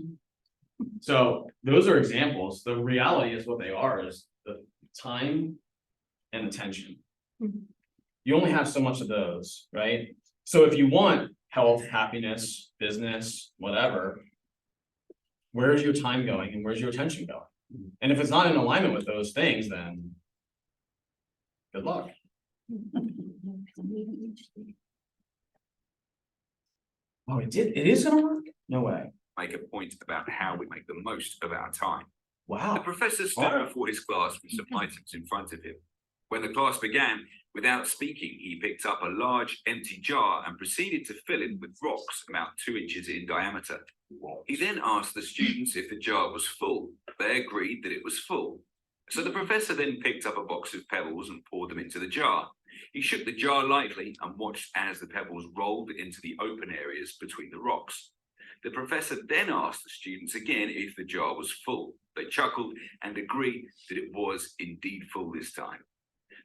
So those are examples. The reality is what they are is the time and attention. Mhm. You only have so much of those, right? So if you want health, happiness, business, whatever. Where's your time going and where's your attention going? And if it's not in alignment with those things, then. Good luck. Oh, it is gonna work? No way. Make a point about how we make the most of our time. The Wow. professor stood Alright. before his class with some items in front of him. When the class began, without speaking, he picked up a large empty jar and proceeded to fill it with rocks about 2 inches in diameter. He then asked the students if the jar was full. They agreed that it was full. So the professor then picked up a box of pebbles and poured them into the jar. He shook the jar lightly and watched as the pebbles rolled into the open areas between the rocks. The professor then asked the students again if the jar was full. They chuckled and agreed that it was indeed full this time.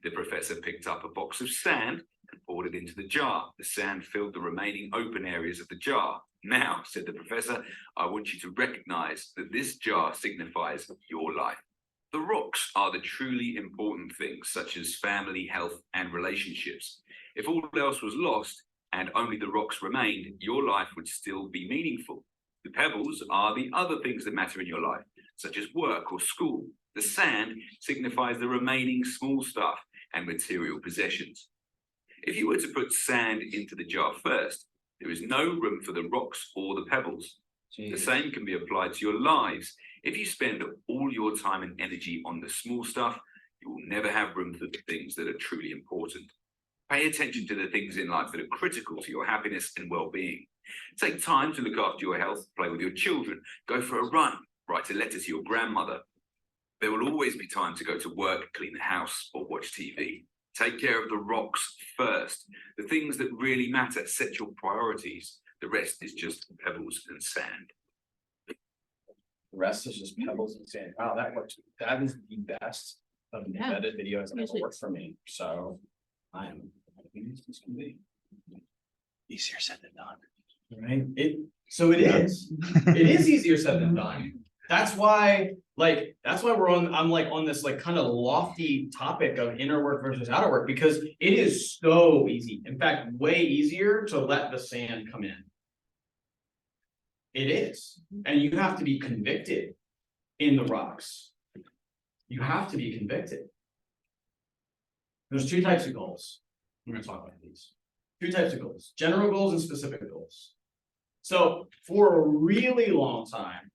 The professor picked up a box of sand and poured it into the jar. The sand filled the remaining open areas of the jar. Now, said the professor, I want you to recognize that this jar signifies your life. The rocks are the truly important things, such as family, health, and relationships. If all else was lost and only the rocks remained, your life would still be meaningful. The pebbles are the other things that matter in your life, such as work or school. The sand signifies the remaining small stuff and material possessions. If you were to put sand into the jar first, there is no room for the rocks or the pebbles. The same can be applied to your lives. If you spend all your time and energy on the small stuff, you will never have room for the things that are truly important. Pay attention to the things in life that are critical to your happiness and well-being. Take time to look after your health, play with your children, go for a run, write a letter to your grandmother. There will always be time to go to work, clean the house, or watch TV. Take care of the rocks first. The things that really matter, set your priorities. The rest is just pebbles and sand. The rest is just pebbles and sand. Wow, that worked. That is the best of the Yeah. embedded videos that ever Usually- worked for me. So I am. This can be Easier said than done. right. So it is. It is easier said than done. That's why, I'm like on this like kind of lofty topic of inner work versus outer work, because it is so easy. In fact, way easier to let the sand come in. It is, and you have to be convicted in the rocks. You have to be convicted. There's 2 types of goals. We're gonna talk about these. 2 types of goals, general goals and specific goals. So for a really long time,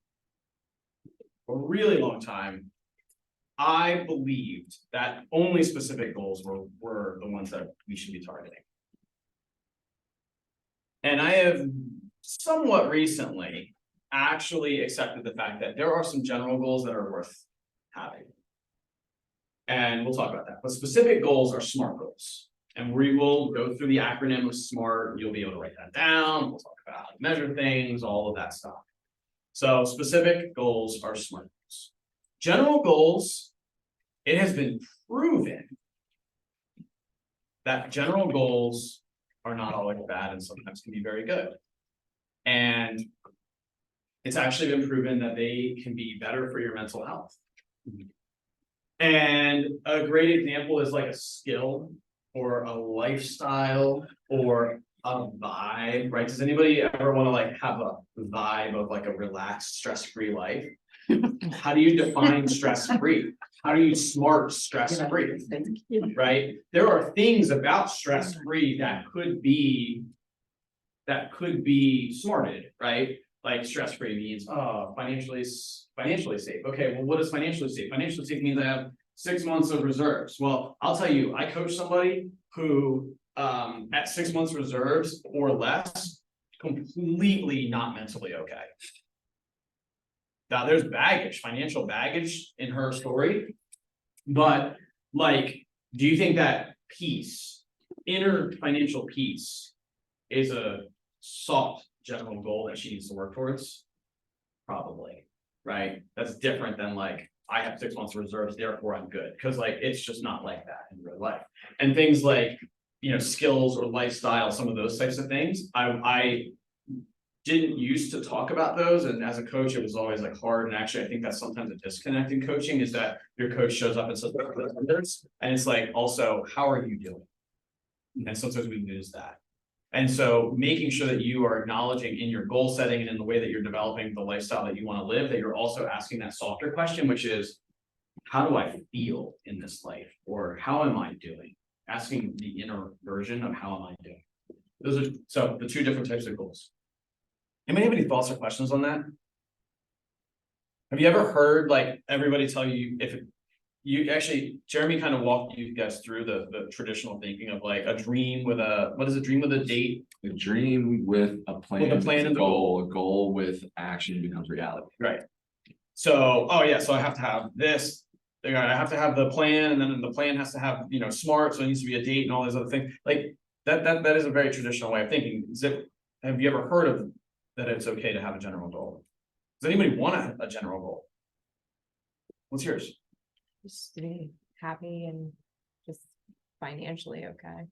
I believed that only specific goals were the ones that we should be targeting. And I have somewhat recently actually accepted the fact that there are some general goals that are worth having. And we'll talk about that, but specific goals are SMART goals. And we will go through the acronym of SMART, you'll be able to write that down, we'll talk about how to measure things, all of that stuff. So specific goals are SMART goals. General goals, it has been proven that general goals are not always bad and sometimes can be very good. And it's actually been proven that they can be better for your mental health. And a great example is like a skill or a lifestyle or a vibe, right? Does anybody ever want to like have a vibe of like a relaxed, stress-free life? How do you define stress-free? How do you smart stress-free? Right? There are things about stress-free that could be smarted, right? Like stress-free means, financially safe. Okay, well, what is financially safe? Financially safe means I have 6 months of reserves. Well, I'll tell you, I coach somebody who, at 6 months reserves or less, completely not mentally okay. Now, there's baggage, financial baggage in her story. But like, do you think that peace, inner financial peace, is a soft general goal that she needs to work towards? Probably, right? That's different than like, I have 6 months of reserves, therefore I'm good, because like, it's just not like that in real life. And things like, skills or lifestyle, some of those types of things, I didn't used to talk about those, and as a coach, it was always like hard, and actually, I think that's sometimes a disconnect in coaching, is that your coach shows up and says, and it's like, also, how are you doing? And sometimes we lose that. And so making sure that you are acknowledging in your goal setting and in the way that you're developing the lifestyle that you want to live, that you're also asking that softer question, which is, how do I feel in this life? Or how am I doing? Asking the inner version of how am I doing? Those are so the two different types of goals. Anybody have any thoughts or questions on that? Have you ever heard like everybody tell you, if you actually, Jeremy kind of walked you guys through the traditional thinking of like a dream with a, what is a dream with a date? A dream with a plan. With a plan and a goal. A goal with action becomes reality. Right. So, oh yeah, so I have to have this, I have to have the plan, and then the plan has to have, SMART, so it needs to be a date and all those other things. Like that is a very traditional way of thinking. Have you ever heard of that it's okay to have a general goal? Does anybody want a general goal? What's yours? Just to be happy and just financially okay.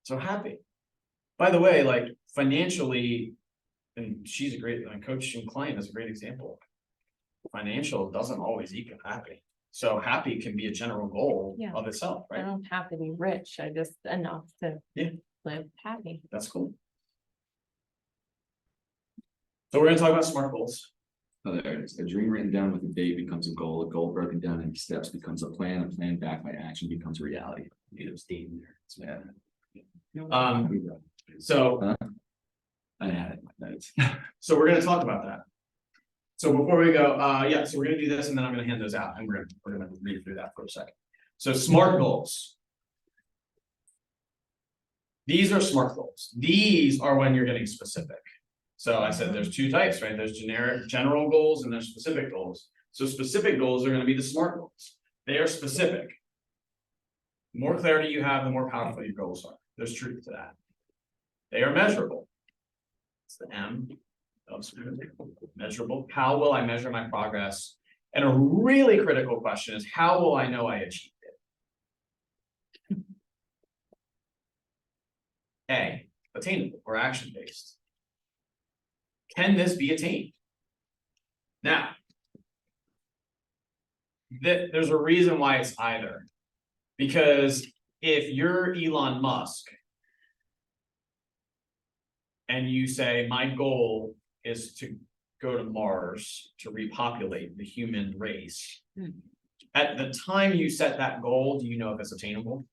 So happy. By the way, like financially, and she's a great, coaching client is a great example. Financial doesn't always equal happy. So happy can be a general goal Yeah. of itself, I right? don't have to be rich, I just enough to live happy. That's cool. So we're gonna talk about SMART goals. Oh, there it is. A dream written down with a date becomes a goal broken down into steps becomes a plan backed by action becomes a reality. There's date in there. It's bad. Huh? So I had it in my notes. So we're gonna talk about that. So before we go, so we're gonna do this and then I'm gonna hand those out and we're gonna read through that for a second. So SMART goals. These are SMART goals. These are when you're getting specific. So I said there's two types, right? There's general goals and there's specific goals. So specific goals are gonna be the SMART goals. They are specific. The more clarity you have, the more powerful your goals are. There's truth to that. They are measurable. It's the M of measurable. How will I measure my progress? And a really critical question is, how will I know I achieved it? A, attainable or action-based. Can this be attained? Now, there's a reason why it's either. Because if you're Elon Musk and you say, my goal is to go to Mars to repopulate the human race. At the time you set that goal, do you know if it's attainable?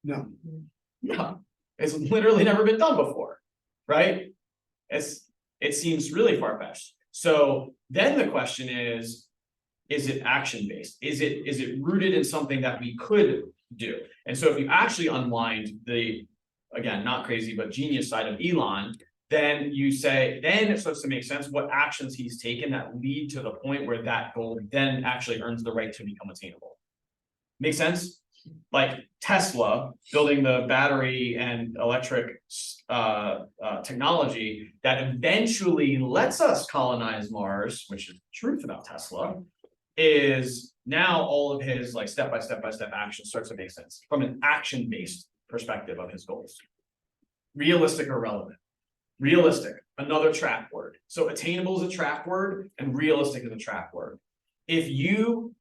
No. No, it's literally never been done before, right? It seems really far-fetched. So then the question is it action-based? Is it rooted in something that we could do? And so if you actually unwind the, again, not crazy, but genius side of Elon, then you say, then it starts to make sense what actions he's taken that lead to the point where that goal then actually earns the right to become attainable. Make sense? Like Tesla building the battery and electric technology that eventually lets us colonize Mars, which is the truth about Tesla, is now all of his like step-by-step action starts to make sense from an action-based perspective of his goals. Realistic or relevant? Realistic, another trap word. So attainable is a trap word and realistic is a trap word. If you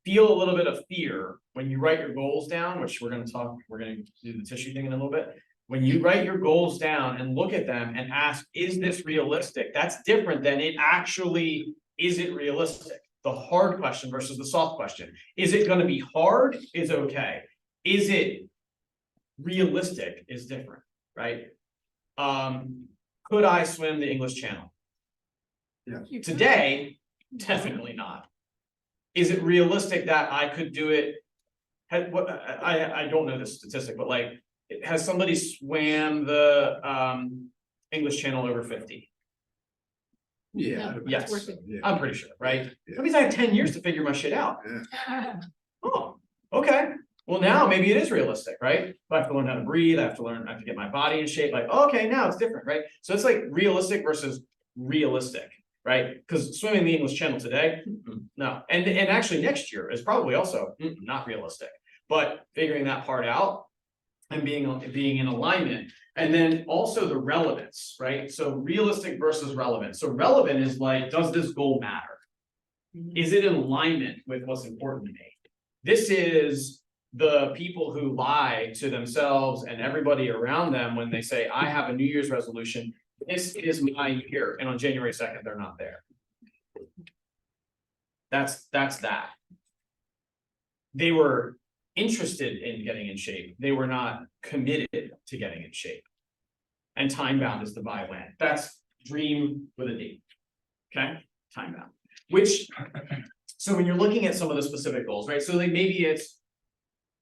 feel a little bit of fear when you write your goals down, which we're going to do the tissue thing in a little bit. When you write your goals down and look at them and ask, is this realistic? That's different than it actually, is it realistic? The hard question versus the soft question. Is it going to be hard? Is okay. Is it realistic? Is different, right? could I swim the English Channel? Today, definitely not. Is it realistic that I could do it? I don't know the statistic, but like, has somebody swam the English Channel over 50? Yeah. Yes, worth it. Yeah. I'm pretty sure, right? Yeah. That means I have 10 years to figure my shit out. Yeah. Oh, okay. Well, now maybe it is realistic, right? I have to learn how to breathe. I have to get my body in shape. Like, okay, now it's different, right? So it's like realistic versus realistic, right? Because swimming the English Channel today, no. And actually next year is probably also not realistic. But figuring that part out and being in alignment, and then also the relevance, right? So realistic versus relevant. So relevant is like, does this goal matter? Is it in alignment with what's important to me? This is the people who lie to themselves and everybody around them when they say, I have a New Year's resolution. This is my year. And on January 2nd, they're not there. That's that. They were interested in getting in shape. They were not committed to getting in shape. And time bound is the by when. That's dream with a D. Okay, time bound. Which, so when you're looking at some of the specific goals, right? So like maybe it's,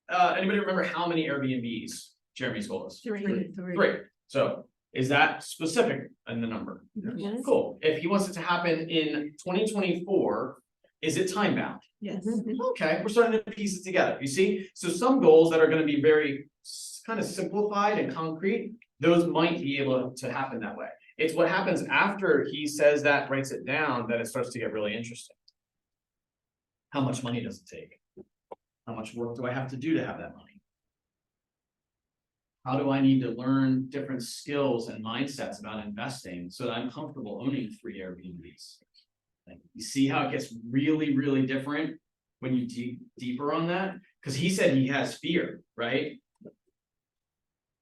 anybody remember how many Airbnbs Jeremy's goal is? Three. Three. So is that specific in the number? Yes. Cool. If he wants it to happen in 2024, is it time bound? Yes. Okay, we're starting to piece it together, you see? So some goals that are gonna be very kind of simplified and concrete, those might be able to happen that way. It's what happens after he says that, writes it down, that it starts to get really interesting. How much money does it take? How much work do I have to do to have that money? How do I need to learn different skills and mindsets about investing so that I'm comfortable owning 3 Airbnbs? Like, you see how it gets really, really different when you deeper on that? Because he said he has fear, right?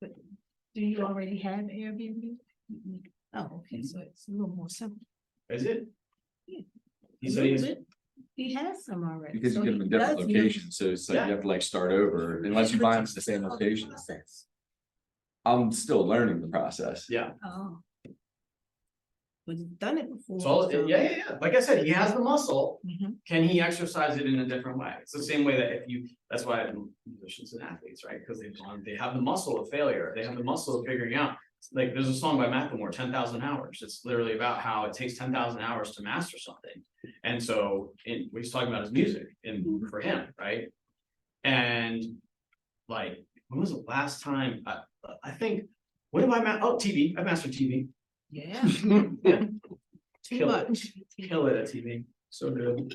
Do you already have Airbnb? Oh, okay, so it's a little more simple. Is it? Yeah. He said he has, He has some already. Because you so give them a he different does use- location, so it's like you have to like start over, unless you buy them at the same location. Process. I'm still learning the process. yeah. Oh. But he's done it before. So, so- yeah. Like I said, he has the muscle. Mhm. Can he exercise it in a different way? It's the same way that that's why musicians and athletes, right? Because they have the muscle of failure. They have the muscle of figuring out. Like there's a song by Macklemore, 10,000 hours. It's literally about how it takes 10,000 hours to master something. And so what he's talking about is music and for him, right? And like, when was the last time I think, what have I TV? I mastered TV. Yeah, Yeah. too Kill it. much. Kill it at TV. So good.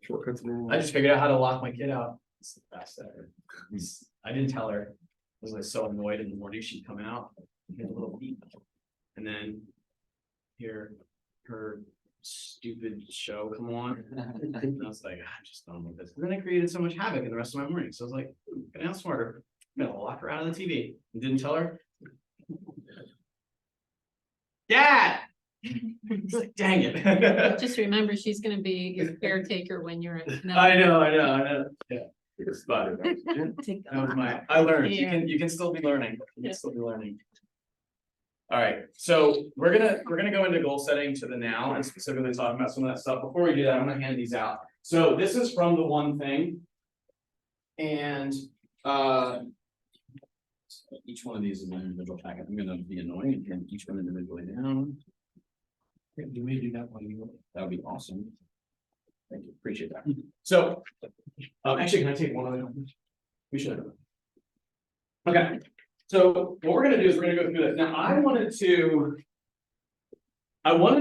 Shortcuts. I just figured out how to lock my kid out. It's the best ever. I didn't tell her. I was like so annoyed in the morning. She'd come out, get a little beep, and then hear her stupid show come on. And I was like, I'm just done with this. And then I created so much havoc in the rest of my morning. So I was like, get out smarter. I'm gonna lock her out of the TV. And didn't tell her. Dad! He's like, dang it. Just remember, she's gonna be your caretaker when you're at. I know. Yeah. It's fun. Take That was I learned, Yeah. you can still be learning, you can still be learning. All right, so we're gonna go into goal setting to the now and specifically talking about some of that stuff. Before we do that, I'm gonna hand these out. So this is from the one thing. And each one of these is an individual packet. I'm gonna be annoying and hand each one individually down. You may do that while you, that would be awesome. Thank you, appreciate that. So, actually, can I take one of them? We should. Okay, so what we're gonna do is we're gonna go through this. Now, I wanted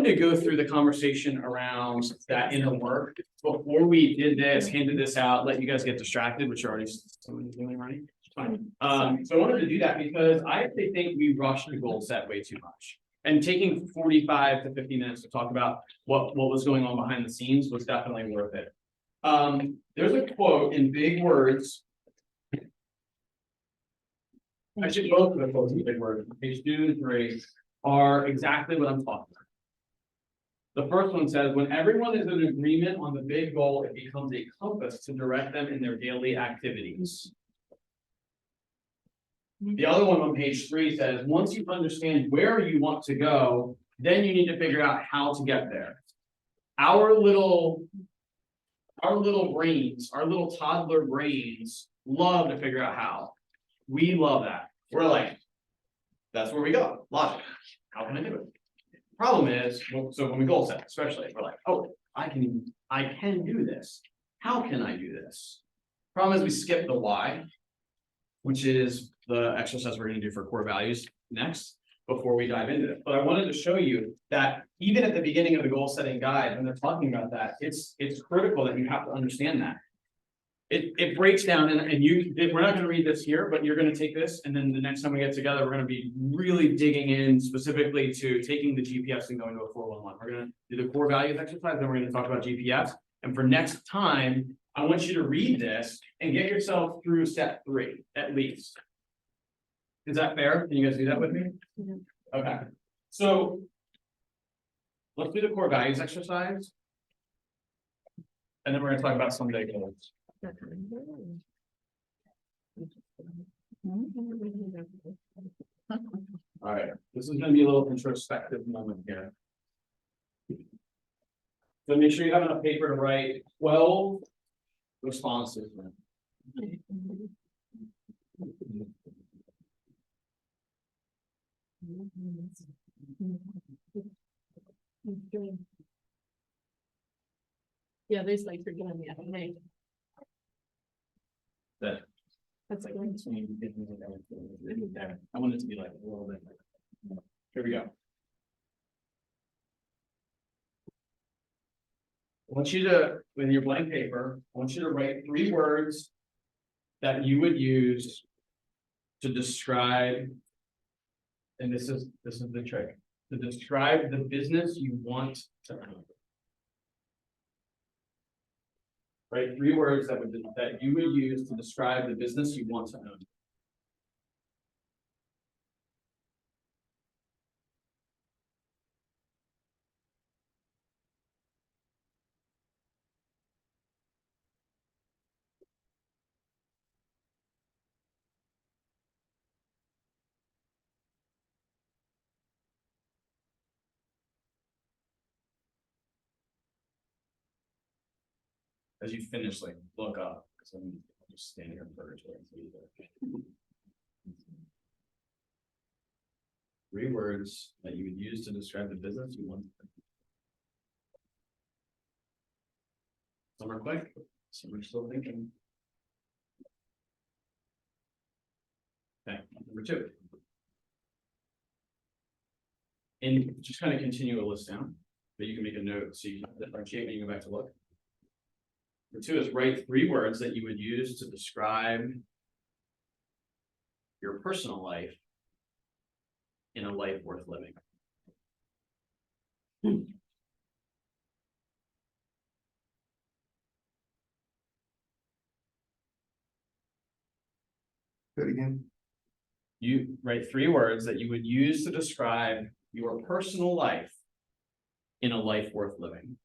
to go through the conversation around that inner work before we did this, handed this out, let you guys get distracted, which are already somebody's doing, right? Fine. So I wanted to do that because I actually think we rushed the goal set way too much. And taking 45 to 50 minutes to talk about what was going on behind the scenes was definitely worth it. There's a quote in big words. Actually, both of the quotes in big words, page 2 and 3, are exactly what I'm talking about. The first one says, when everyone is in agreement on the big goal, it becomes a compass to direct them in their daily activities. The other one on page 3 says, once you understand where you want to go, then you need to figure out how to get there. Our little brains, our little toddler brains love to figure out how. We love that. We're like, that's where we go, logic. How can I do it? Problem is, so when we goal set, especially, we're like, oh, I can do this. How can I do this? Problem is we skip the why, which is the exercise we're gonna do for core values next, before we dive into it. But I wanted to show you that even at the beginning of the goal setting guide, when they're talking about that, it's critical that you have to understand that. It breaks down and we're not gonna read this here, but you're gonna take this, and then the next time we get together, we're gonna be really digging in specifically to taking the GPS and going to a 411. We're gonna do the core values exercise, then we're gonna talk about GPS. And for next time, I want you to read this and get yourself through step 3, at least. Is that fair? Can you guys do that with me? Okay, so let's do the core values exercise. And then we're gonna talk about someday goals. All right, this is gonna be a little introspective moment here. So make sure you have enough paper to write 12 responses. Yeah, there's like forgetting the other name. That That's like. I want it to be like a little bit. Here we go. I want you to, with your blank paper, I want you to write 3 words that you would use to describe, and this is the trick, to describe the business you want to own. Write 3 words that you would use to describe the business you want to own. As you finish, like, look up, because I'm just standing here in purgatory. 3 words that you would use to describe the business you want. Some are quick, some are still thinking. Okay, number 2. And just kind of continue a list down, but you can make a note so you can differentiate when you go back to look. Number 2 is write 3 words that you would use to describe your personal life in a life worth living. Do it again. You write 3 words that you would use to describe your personal life in a life worth living.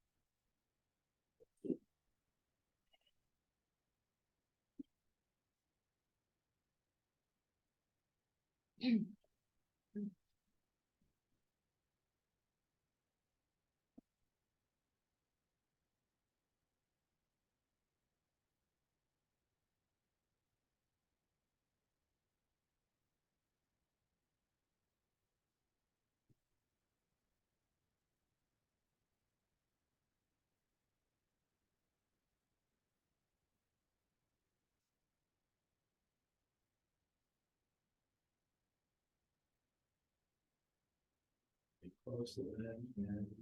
Close to that, and...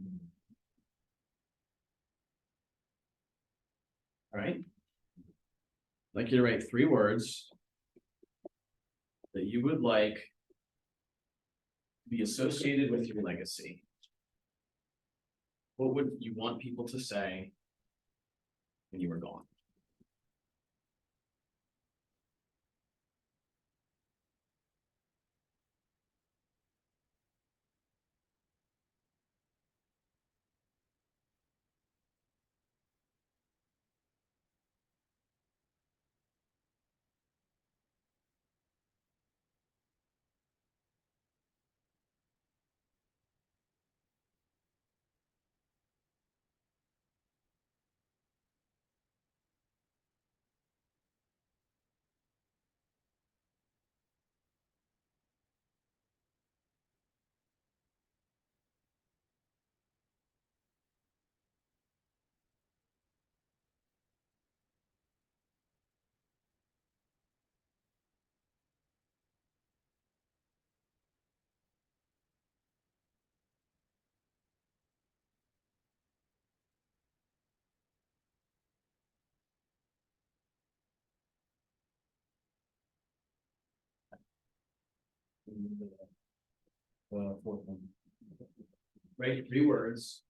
All right. I'd like you to write 3 words that you would like to be associated with your legacy. What would you want people to say when you were gone? Fourth one. Write 3 words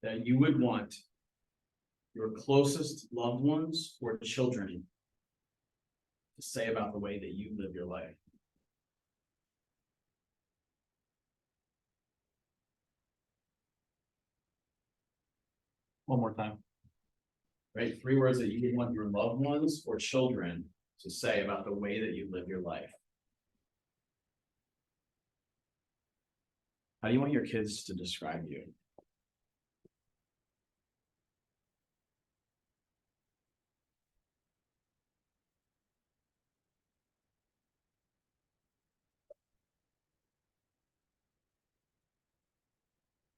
that you would want your closest loved ones or children to say about the way that you live your life. One more time. Right? 3 words that you would want your loved ones or children to say about the way that you live your life. How do you want your kids to describe you?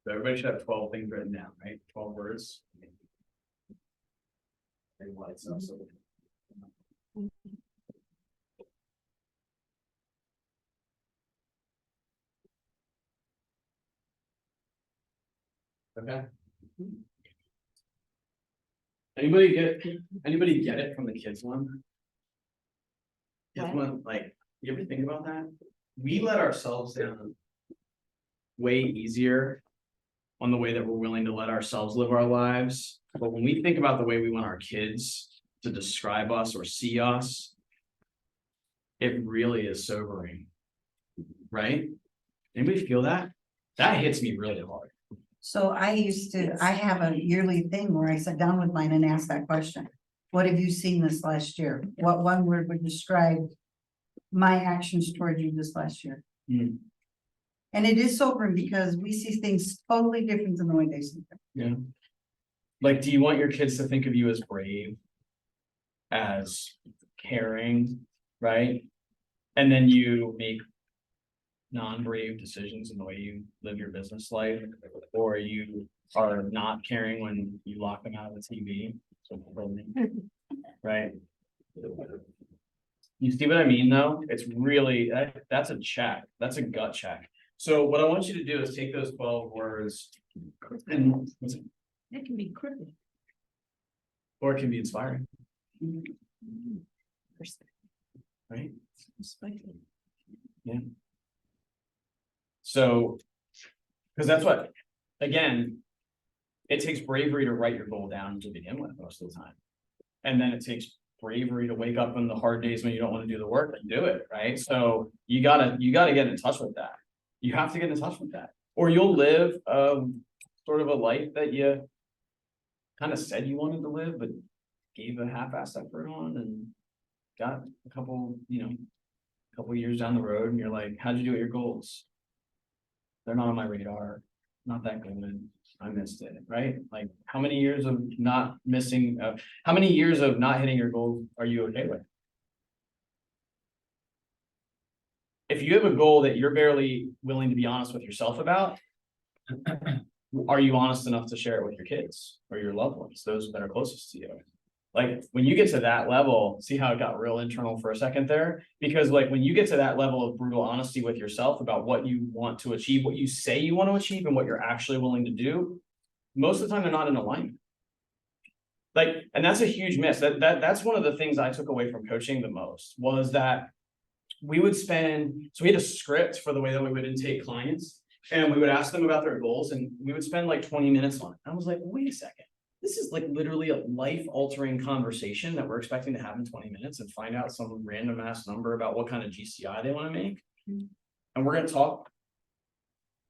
So everybody should have 12 things written down, right? 12 words. And lights up, so. Okay. Anybody get it from the kids one? Kids one, like, you ever think about that? We let ourselves down way easier on the way that we're willing to let ourselves live our lives. But when we think about the way we want our kids to describe us or see us, it really is sobering, right? Anybody feel that? That hits me really hard. So I have a yearly thing where I sit down with mine and ask that question. What have you seen this last year? What one word would describe my actions toward you this last year? Hmm. And it is sobering because we see things totally different than the way they see them. Yeah. Like, do you want your kids to think of you as brave, as caring, right? And then you make non-brave decisions in the way you live your business life, or you are not caring when you lock them out of the TV. Right? You see what I mean, though? It's really, that's a check. That's a gut check. So what I want you to do is take those 12 words and, It can be critical. or it can be inspiring, right? Yeah. So, because that's what, again, it takes bravery to write your goal down to begin with most of the time. And then it takes bravery to wake up on the hard days when you don't want to do the work and do it, right? So you gotta get in touch with that. You have to get in touch with that, or you'll live sort of a life that you kind of said you wanted to live, but gave a half-assed effort on and got a couple years down the road, and you're like, how'd you do at your goals? They're not on my radar, not that good. I missed it, right? Like, how many years of not missing, how many years of not hitting your goals are you okay with? If you have a goal that you're barely willing to be honest with yourself about, are you honest enough to share it with your kids or your loved ones, those that are closest to you? Like, when you get to that level, see how it got real internal for a second there? Because like, when you get to that level of brutal honesty with yourself about what you want to achieve, what you say you want to achieve, and what you're actually willing to do, most of the time they're not in alignment. Like, and that's a huge miss. That's one of the things I took away from coaching the most, was that we would spend, so we had a script for the way that we would intake clients, and we would ask them about their goals, and we would spend like 20 minutes on it. I was like, wait a second. This is like literally a life-altering conversation that we're expecting to have in 20 minutes and find out some random ass number about what kind of GCI they want to make. And we're going to talk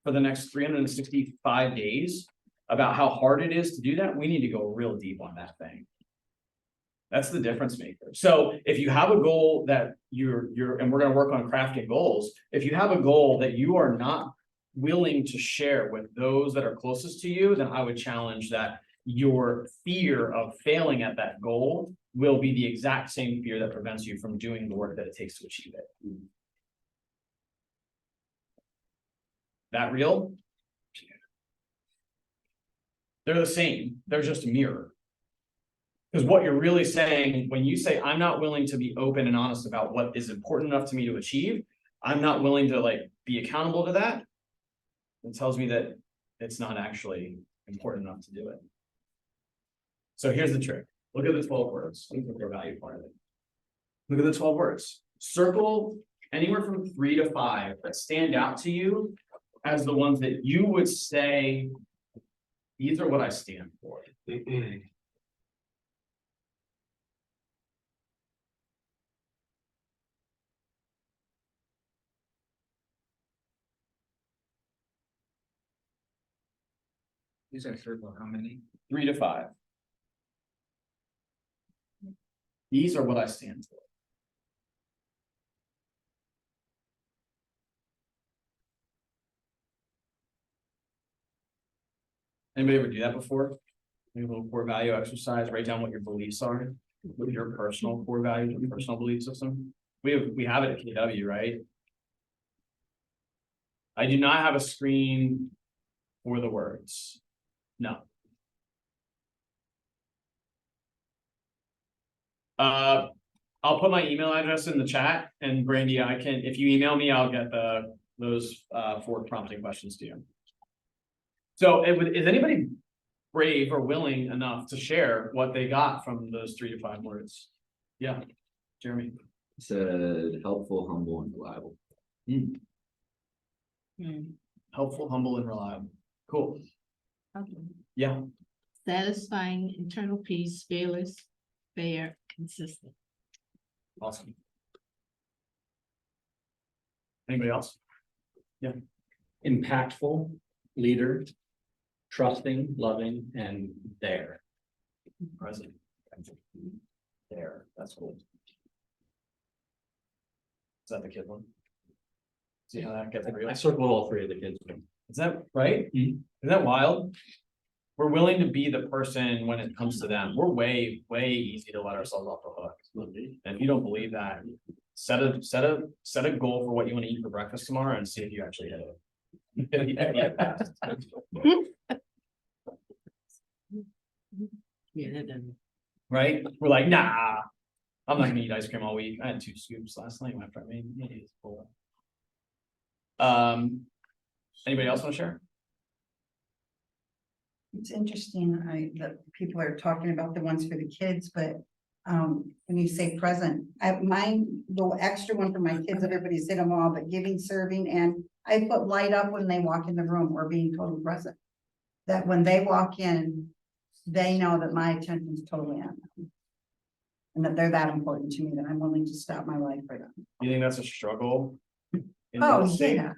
for the next 365 days about how hard it is to do that. We need to go real deep on that thing. That's the difference maker. So if you have a goal that you're, and we're going to work on crafting goals. If you have a goal that you are not willing to share with those that are closest to you, then I would challenge that your fear of failing at that goal will be the exact same fear that prevents you from doing the work that it takes to achieve it. That real? They're the same. They're just a mirror. Because what you're really saying when you say, I'm not willing to be open and honest about what is important enough to me to achieve, I'm not willing to like be accountable to that, it tells me that it's not actually important enough to do it. So here's the trick. Look at the 12 words. Look at the value part of it. Look at the 12 words. Circle anywhere from 3 to 5 that stand out to you as the ones that you would say, these are what I stand for. These are circle, how many? 3 to 5. These are what I stand for. Anybody ever do that before? Maybe a little core value exercise, write down what your beliefs are, what your personal core values, your personal belief system. We have it at KW, right? I do not have a screen for the words. No. I'll put my email address in the chat, and Brandy, I can, if you email me, I'll get those 4 prompting questions to you. So is anybody brave or willing enough to share what they got from those 3 to 5 words? Yeah, Jeremy. Said helpful, humble, and reliable. Helpful, humble, and reliable. Cool. Okay. Yeah. Satisfying, internal peace, fearless, fair, consistent. Awesome. Anybody else? Yeah. Impactful, leader, trusting, loving, and there. Present. There, that's cool. Is that the kid one? See how that gets real? I circled all 3 of the kids. Is that right? Isn't that wild? We're willing to be the person when it comes to them. We're way easy to let ourselves off the hook. And if you don't believe that, set a goal for what you want to eat for breakfast tomorrow and see if you actually hit it. Yeah, that doesn't. Right? We're like, nah, I'm not gonna eat ice cream all week. I had 2 scoops last night after I made it full. Anybody else want to share? It's interesting, that people are talking about the ones for the kids, but when you say present, mine, the extra one for my kids, everybody's hit them all, but giving, serving, and I put light up when they walk in the room or being totally present. That when they walk in, they know that my attention is totally on them. And that they're that important to me that I'm willing to stop my life for them. You think that's a struggle? in Oh, real estate? yeah.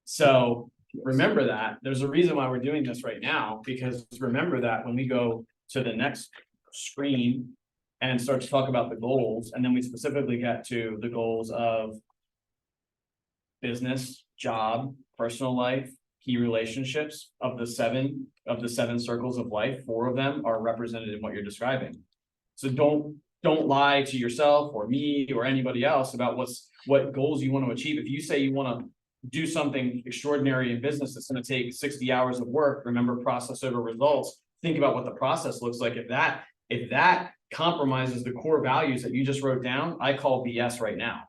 So remember that, there's a reason why we're doing this right now, because remember that when we go to the next screen and start to talk about the goals, and then we specifically get to the goals of business, job, personal life, key relationships, of the seven circles of life, 4 of them are represented in what you're describing. So don't lie to yourself or me or anybody else about what goals you want to achieve. If you say you want to do something extraordinary in business that's going to take 60 hours of work, remember process over results. Think about what the process looks like. If that compromises the core values that you just wrote down, I call BS right now.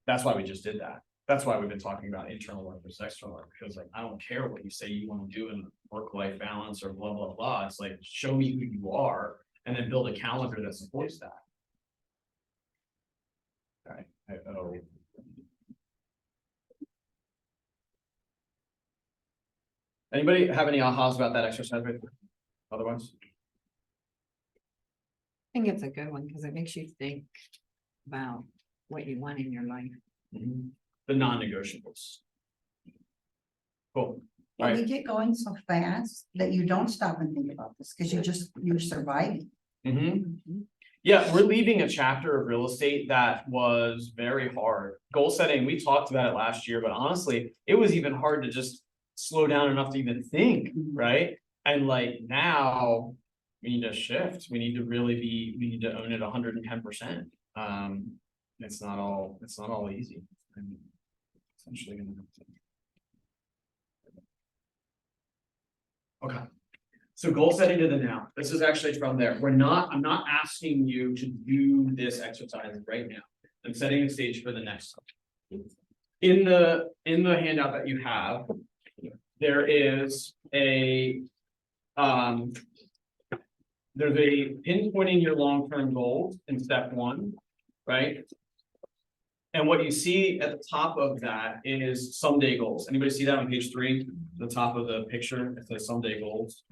That's why we just did that. That's why we've been talking about internal work versus external work, because like, I don't care what you say you want to do in work-life balance or blah, blah, blah. It's like, show me who you are and then build a calendar that supports that. All right. Anybody have any ahas about that exercise? Otherwise? I think it's a good one because it makes you think about what you want in your life. The non-negotiables. Cool. All And right. we get going so fast that you don't stop and think about this, because you're surviving. Yeah, we're leaving a chapter of real estate that was very hard. Goal setting, we talked about it last year, but honestly, it was even hard to just slow down enough to even think, right? And like now, we need to shift. We need to we need to own it 110%. It's not all easy. I'm essentially gonna okay. So goal setting to the now. This is actually from there. I'm not asking you to do this exercise right now. I'm setting the stage for the next one. In the handout that you have, there is a there's a pinpointing your long-term goals in step one, right? And what you see at the top of that is someday goals. Anybody see that on page 3, the top of the picture, it says someday goals.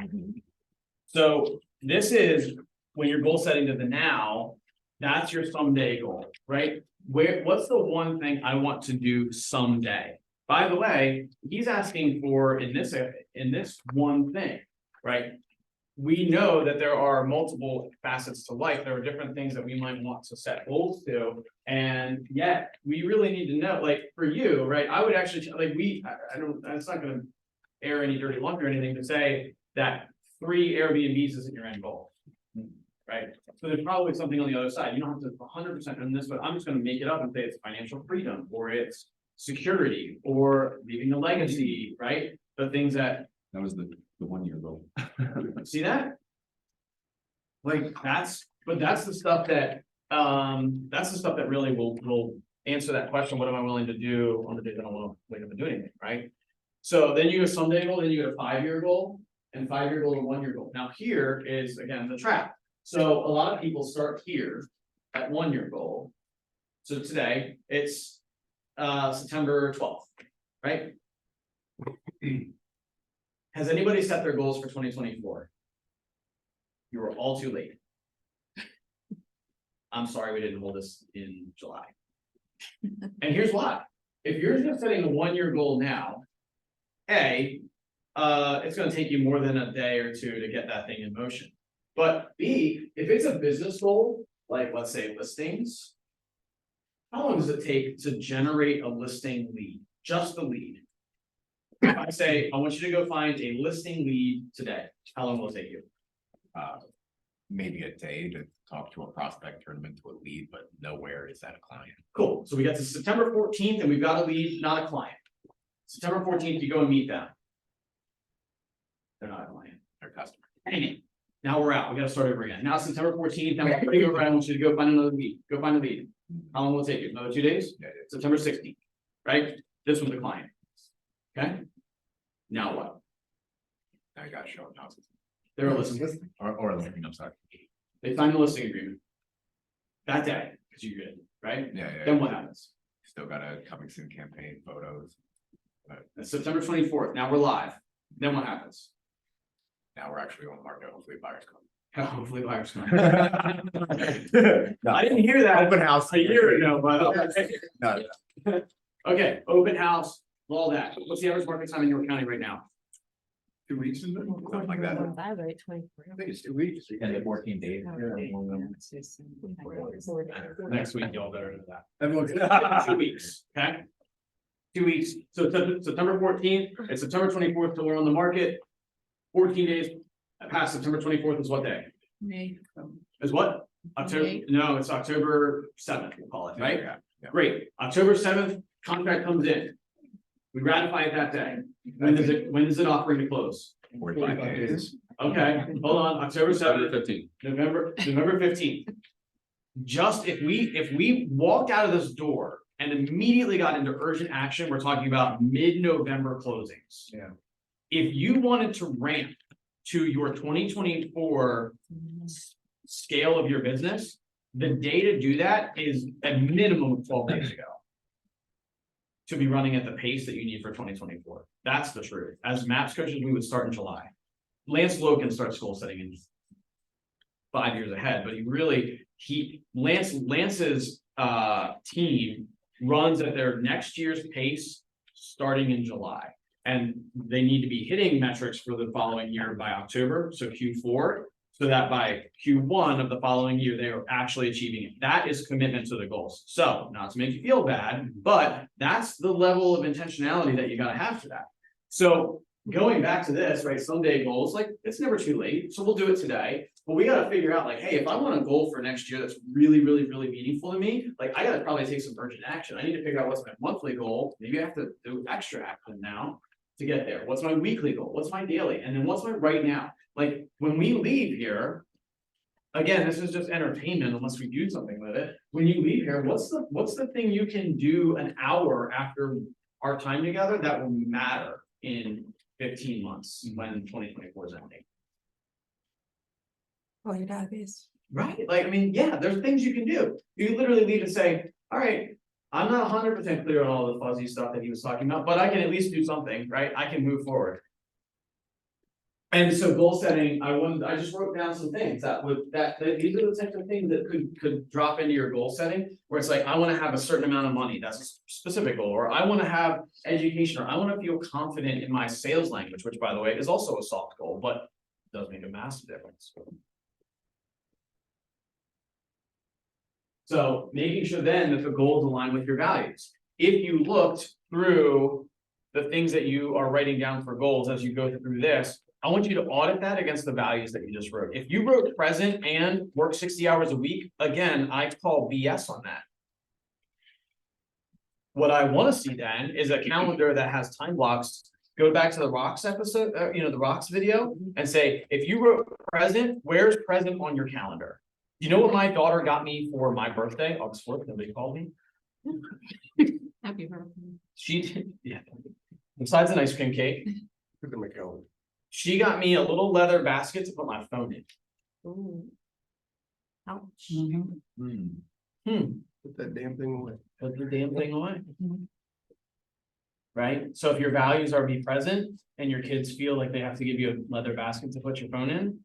So this is when you're goal setting to the now, that's your someday goal, right? What's the one thing I want to do someday? By the way, he's asking for in this one thing, right? We know that there are multiple facets to life. There are different things that we might want to set goals to. And yet we really need to know, like for you, right? I would actually like I don't, it's not gonna air any dirty laundry or anything to say that 3 Airbnbs isn't your end goal. Right? So there's probably something on the other side. You don't have to 100% on this, but I'm just gonna make it up and say it's financial freedom or it's security or leaving a legacy, right? The things that. That was the 1 year goal. See that? Like that's the stuff that really will answer that question. What am I willing to do on the days I don't want to wake up and do anything, right? So then you go someday goal, then you go 5-year goal, and 5-year goal and 1-year goal. Now here is again the trap. So a lot of people start here at 1-year goal. So today it's September 12th, right? Has anybody set their goals for 2024? You were all too late. I'm sorry we didn't hold this in July. And here's why. If you're just setting a 1-year goal now, it's gonna take you more than a day or 2 to get that thing in motion. But B, if it's a business goal, like let's say listings, how long does it take to generate a listing lead? Just the lead. If I say, I want you to go find a listing lead today, how long will it take you? Maybe a day to talk to a prospect, turn them into a lead, but nowhere is that a client. Cool, so we got to September 14th and we've got a lead, not a client. September 14th, you go and meet them. They're not a client, Their customer. dang it. Now we're out, we gotta start over again. Now it's September 14th, now we're ready to go around, I want you to go find another lead, go find a lead. How long will it take you? Another 2 days? Yeah, September 16th, right? This was the client. Okay? Now what? Now you gotta show them houses. They're a listing. Or a listing, I'm sorry. They signed the listing agreement. That day, because you did, right? Yeah. Then what happens? Still got a coming soon campaign, photos. It's September 24th, now we're live. Then what happens? Now we're actually on the market, hopefully buyers come. Hopefully buyers come. I didn't hear that Open house. a year ago, but. No. Okay, open house, all that. What's the average market time in York County right now? 2 weeks, isn't it? Something like that. I right, 24. I think it's 2 weeks. And the 14 days. Next week, y'all better know that. Everyone's. 2 weeks, okay? 2 weeks, so it's September 14th, it's September 24th till we're on the market. 14 days past September 24th is what day? May. Is what? October, May. no, it's October 7th, we'll call it, right? Yeah. Great, October 7th, contract comes in. We ratify it that day. When is it offering to close? 45 days. Okay, hold on, October 7th, 15. November 15th. Just if we walked out of this door and immediately got into urgent action, we're talking about mid-November closings. Yeah. If you wanted to ramp to your 2024 scale of your business, the day to do that is a minimum of 12 days ago. To be running at the pace that you need for 2024. That's the truth. As MAPS coaches, we would start in July. Lance Lowe can start school setting in 5 years ahead, but Lance's team runs at their next year's pace starting in July. And they need to be hitting metrics for the following year by October, so Q4, so that by Q1 of the following year, they are actually achieving it. That is commitment to the goals. So not to make you feel bad, but that's the level of intentionality that you gotta have for that. So going back to this, right, someday goals, like it's never too late. So we'll do it today, but we gotta figure out like, hey, if I want a goal for next year that's really, really, really meaningful to me, like I gotta probably take some urgent action. I need to figure out what's my monthly goal. Maybe I have to do extra action now to get there. What's my weekly goal? What's my daily? And then what's my right now? Like when we leave here, again, this is just entertainment unless we do something with it. When you leave here, what's the thing you can do an hour after our time together that will matter in 15 months when 2024 is ending? Oh, your database. Right, like, I mean, yeah, there's things you can do. You literally leave and say, all right, I'm not 100% clear on all the fuzzy stuff that he was talking about, but I can at least do something, right? I can move forward. And so goal setting, I just wrote down some things that these are the types of things that could drop into your goal setting. Where it's like, I wanna have a certain amount of money, that's a specific goal, or I wanna have education, or I wanna feel confident in my sales language, which by the way, is also a soft goal, but does make a massive difference. So making sure then that the goals align with your values. If you looked through the things that you are writing down for goals as you go through this, I want you to audit that against the values that you just wrote. If you wrote present and work 60 hours a week, again, I call BS on that. What I want to see then is a calendar that has time blocks. Go back to the rocks episode, the rocks video, and say, if you wrote present, where's present on your calendar? You know what my daughter got me for my birthday, August 4th, nobody called me? Happy birthday. She did, yeah. Besides an ice cream cake, Look at my calendar. she got me a little leather basket to put my phone in. Ooh. Ouch. Put that damn thing away. Put the damn thing away. Right? So if your values are be present and your kids feel like they have to give you a leather basket to put your phone in.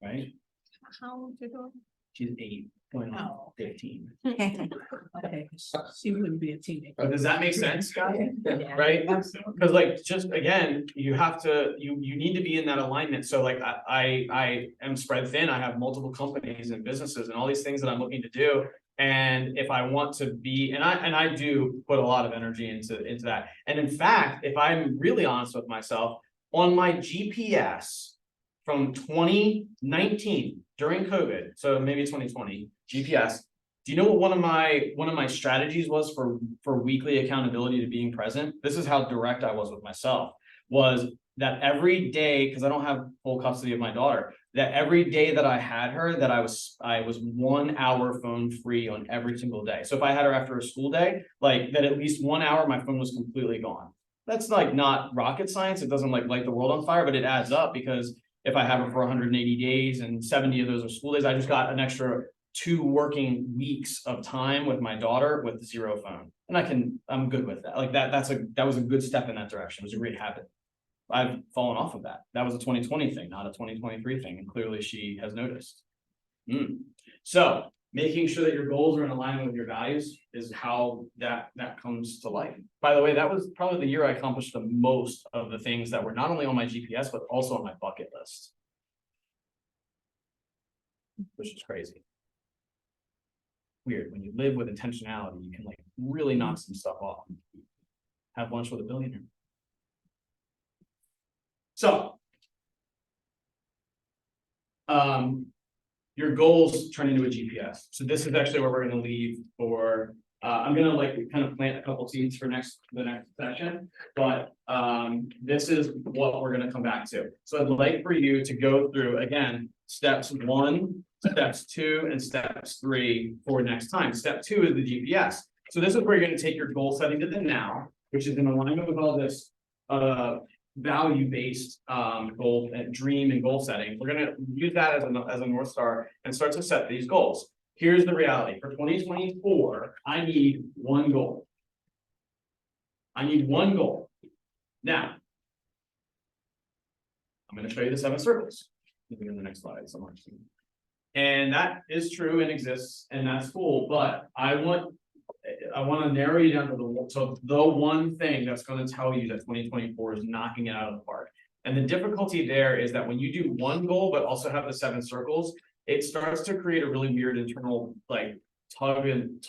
Right? How old your daughter? She's 8, going on Oh. 15. Okay, she wouldn't be a teenager. Oh, does that make sense, guys? Yeah. Right? Because like, just again, you have to, you need to be in that alignment. So like, I am spread thin. I have multiple companies and businesses and all these things that I'm looking to do. And if I want to be, and I do put a lot of energy into that. And in fact, if I'm really honest with myself, on my GPS from 2019 during COVID, so maybe 2020 GPS. Do you know what one of my strategies was for weekly accountability to being present? This is how direct I was with myself. Was that every day, because I don't have full custody of my daughter, that every day that I had her, that I was 1 hour phone free on every single day. So if I had her after a school day, like that at least 1 hour, my phone was completely gone. That's like not rocket science. It doesn't like light the world on fire, but it adds up because if I have her for 180 days and 70 of those are school days, I just got an extra 2 working weeks of time with my daughter with 0 phone. And I'm good with that. Like that was a good step in that direction. It was a great habit. I've fallen off of that. That was a 2020 thing, not a 2023 thing. And clearly she has noticed. So making sure that your goals are in alignment with your values is how that comes to life. By the way, that was probably the year I accomplished the most of the things that were not only on my GPS, but also on my bucket list. Which is crazy. Weird, when you live with intentionality, you can like really knock some stuff off. Have lunch with a billionaire. So. Your goals turn into a GPS. So this is actually where we're gonna leave for, I'm gonna like kind of plant a couple seeds for the next session. But this is what we're gonna come back to. So I'd like for you to go through again, steps 1, steps 2, and steps 3 for next time. Step 2 is the GPS. So this is where you're gonna take your goal setting to the now, which is in alignment with all this value-based goal and dream and goal setting. We're gonna use that as a North Star and start to set these goals. Here's the reality. For 2024, I need 1 goal. I need 1 goal. Now, I'm gonna show you the 7 circles. Maybe in the next slide somewhere. And that is true and exists, and that's cool, but I want to narrow you down to the one thing that's going to tell you that 2024 is knocking it out of the park. And the difficulty there is that when you do 1 goal, but also have the 7 circles, it starts to create a really weird internal like tug and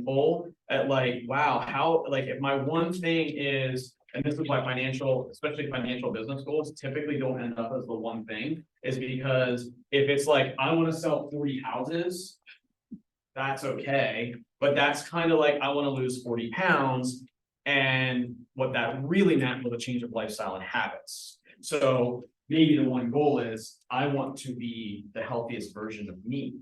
pull at like, wow, how, like if my one thing is, and this is why especially financial business goals typically don't end up as the one thing, is because if it's like, I want to sell 40 houses, that's okay. But that's kind of like, I want to lose 40 pounds. And what that really meant was a change of lifestyle and habits. So maybe the one goal is, I want to be the healthiest version of me.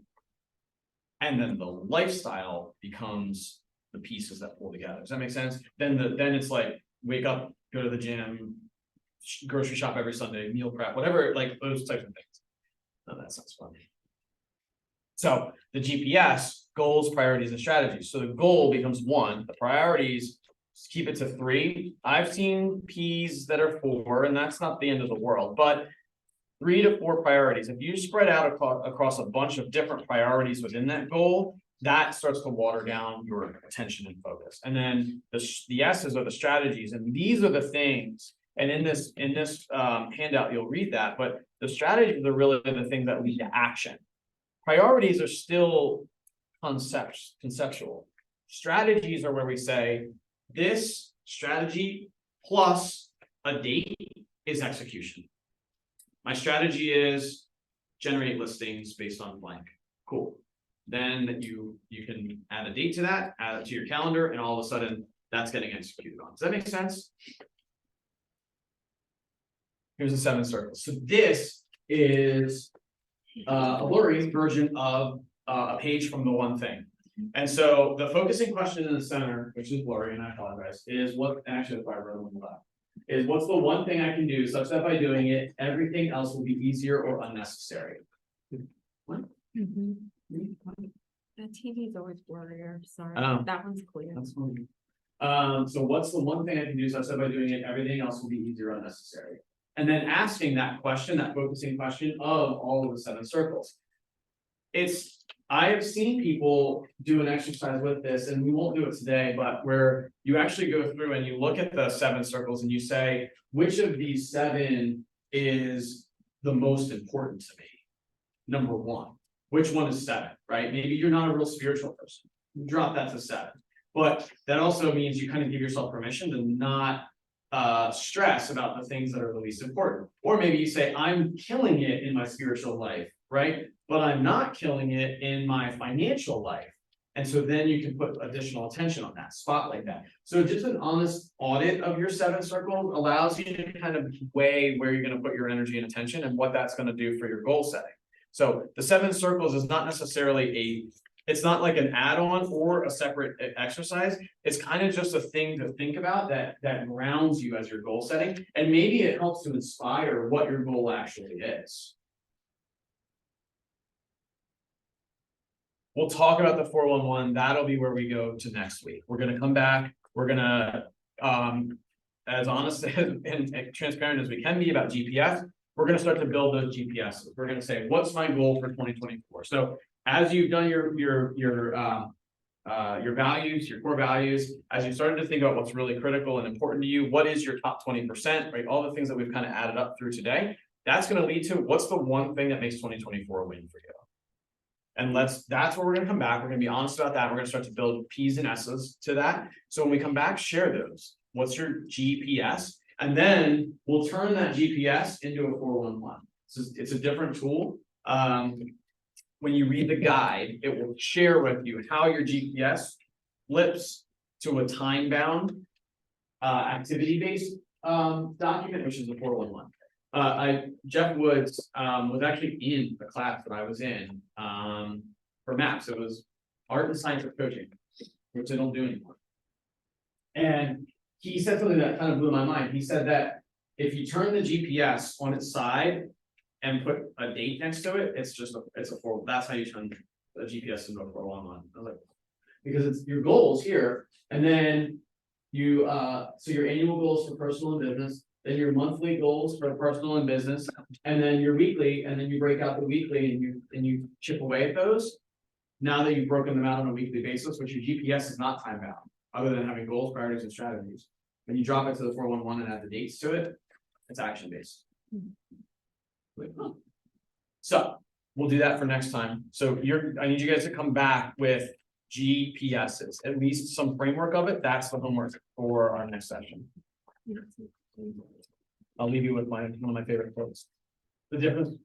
And then the lifestyle becomes the pieces that pull together. Does that make sense? Then it's like, wake up, go to the gym, grocery shop every Sunday, meal prep, whatever, like those types of things. Oh, that sounds fun. So the GPS, goals, priorities, and strategies. So the goal becomes 1, the priorities, keep it to 3. I've seen Ps that are 4, and that's not the end of the world, but 3 to 4 priorities. If you spread out across a bunch of different priorities within that goal, that starts to water down your attention and focus. And then the S's are the strategies, and these are the things. And in this handout, you'll read that, but the strategies are really the things that lead to action. Priorities are still conceptual. Strategies are where we say, this strategy plus a date is execution. My strategy is generate listings based on blank. Cool. Then you can add a date to that, add it to your calendar, and all of a sudden that's getting executed on. Does that make sense? Here's the 7 circles. So this is a blurry version of a page from the one thing. And so the focusing question in the center, which is blurry, and I apologize, is what actually if I wrote on the left, is what's the one thing I can do such that by doing it, everything else will be easier or unnecessary. What? The TV's always blurrier, sorry, Oh. that one's clear. That's funny. So what's the one thing I can do such that by doing it, everything else will be easier or unnecessary? And then asking that question, that focusing question of all of the 7 circles. I have seen people do an exercise with this, and we won't do it today, but where you actually go through and you look at the 7 circles and you say, which of these 7 is the most important to me? Number 1. Which one is 7, right? Maybe you're not a real spiritual person. You drop that to 7. But that also means you kind of give yourself permission to not stress about the things that are the least important. Or maybe you say, I'm killing it in my spiritual life, right? But I'm not killing it in my financial life. And so then you can put additional attention on that, spotlight that. So just an honest audit of your 7 circles allows you to kind of weigh where you're going to put your energy and attention and what that's going to do for your goal setting. So the 7 circles is not necessarily it's not like an add-on or a separate exercise. It's kind of just a thing to think about that grounds you as your goal setting. And maybe it helps to inspire what your goal actually is. We'll talk about the 411. That'll be where we go to next week. We're gonna come back. We're gonna, as honest and transparent as we can be about GPS, we're gonna start to build those GPSs. We're gonna say, what's my goal for 2024? So as you've done your values, your core values, as you started to think about what's really critical and important to you, what is your top 20%, right? All the things that we've kind of added up through today, that's gonna lead to what's the one thing that makes 2024 a win for you. And that's where we're gonna come back. We're gonna be honest about that. We're gonna start to build P's and S's to that. So when we come back, share those. What's your GPS? And then we'll turn that GPS into a 411. So it's a different tool. When you read the guide, it will share with you how your GPS flips to a time-bound, activity-based document, which is the 411. Jeff Woods was actually in the class that I was in for MAPS. It was art and science of coaching, which I don't do anymore. And he said something that kind of blew my mind. He said that if you turn the GPS on its side and put a date next to it, it's a 4. That's how you turn the GPS into a 411. I was like, because it's your goals here, and then you so your annual goals for personal and business. Then your monthly goals for personal and business, and then your weekly, and then you break out the weekly and you chip away at those. Now that you've broken them out on a weekly basis, which your GPS is not time bound, other than having goals, priorities, and strategies. When you drop it to the 411 and add the dates to it, it's action based. So we'll do that for next time. So I need you guys to come back with GPSs, at least some framework of it. That's the homework for our next session. I'll leave you with one of my favorite quotes. The difference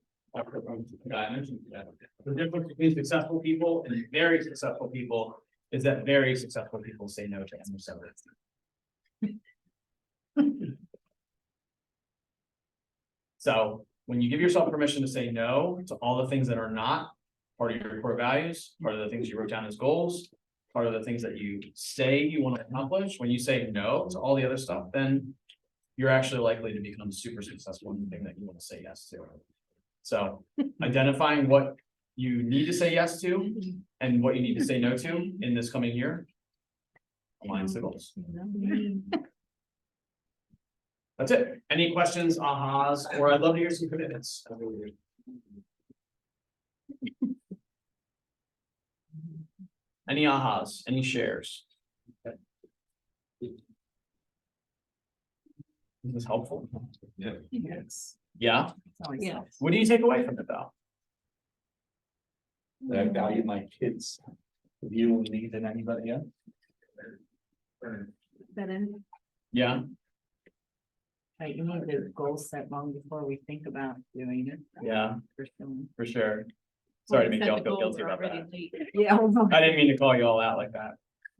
between successful people and very successful people is that very successful people say no to M7. So when you give yourself permission to say no to all the things that are not part of your core values, part of the things you wrote down as goals, part of the things that you say you want to accomplish, when you say no to all the other stuff, then you're actually likely to become super successful in the thing that you want to say yes to. So identifying what you need to say yes to and what you need to say no to in this coming year aligns the goals. That's it. Any questions, ahas, or I'd love to hear some commitments. Any ahas, any shares? Is this helpful? Yeah. Yes. Yeah? Yeah. What do you take away from it though? That I value my kids. You and me than anybody else. Yeah, Right, you need the goal set long before we think about doing it. yeah, For someone. for sure. Sorry to make y'all feel guilty about that. Yeah. I didn't mean to call you all out like that.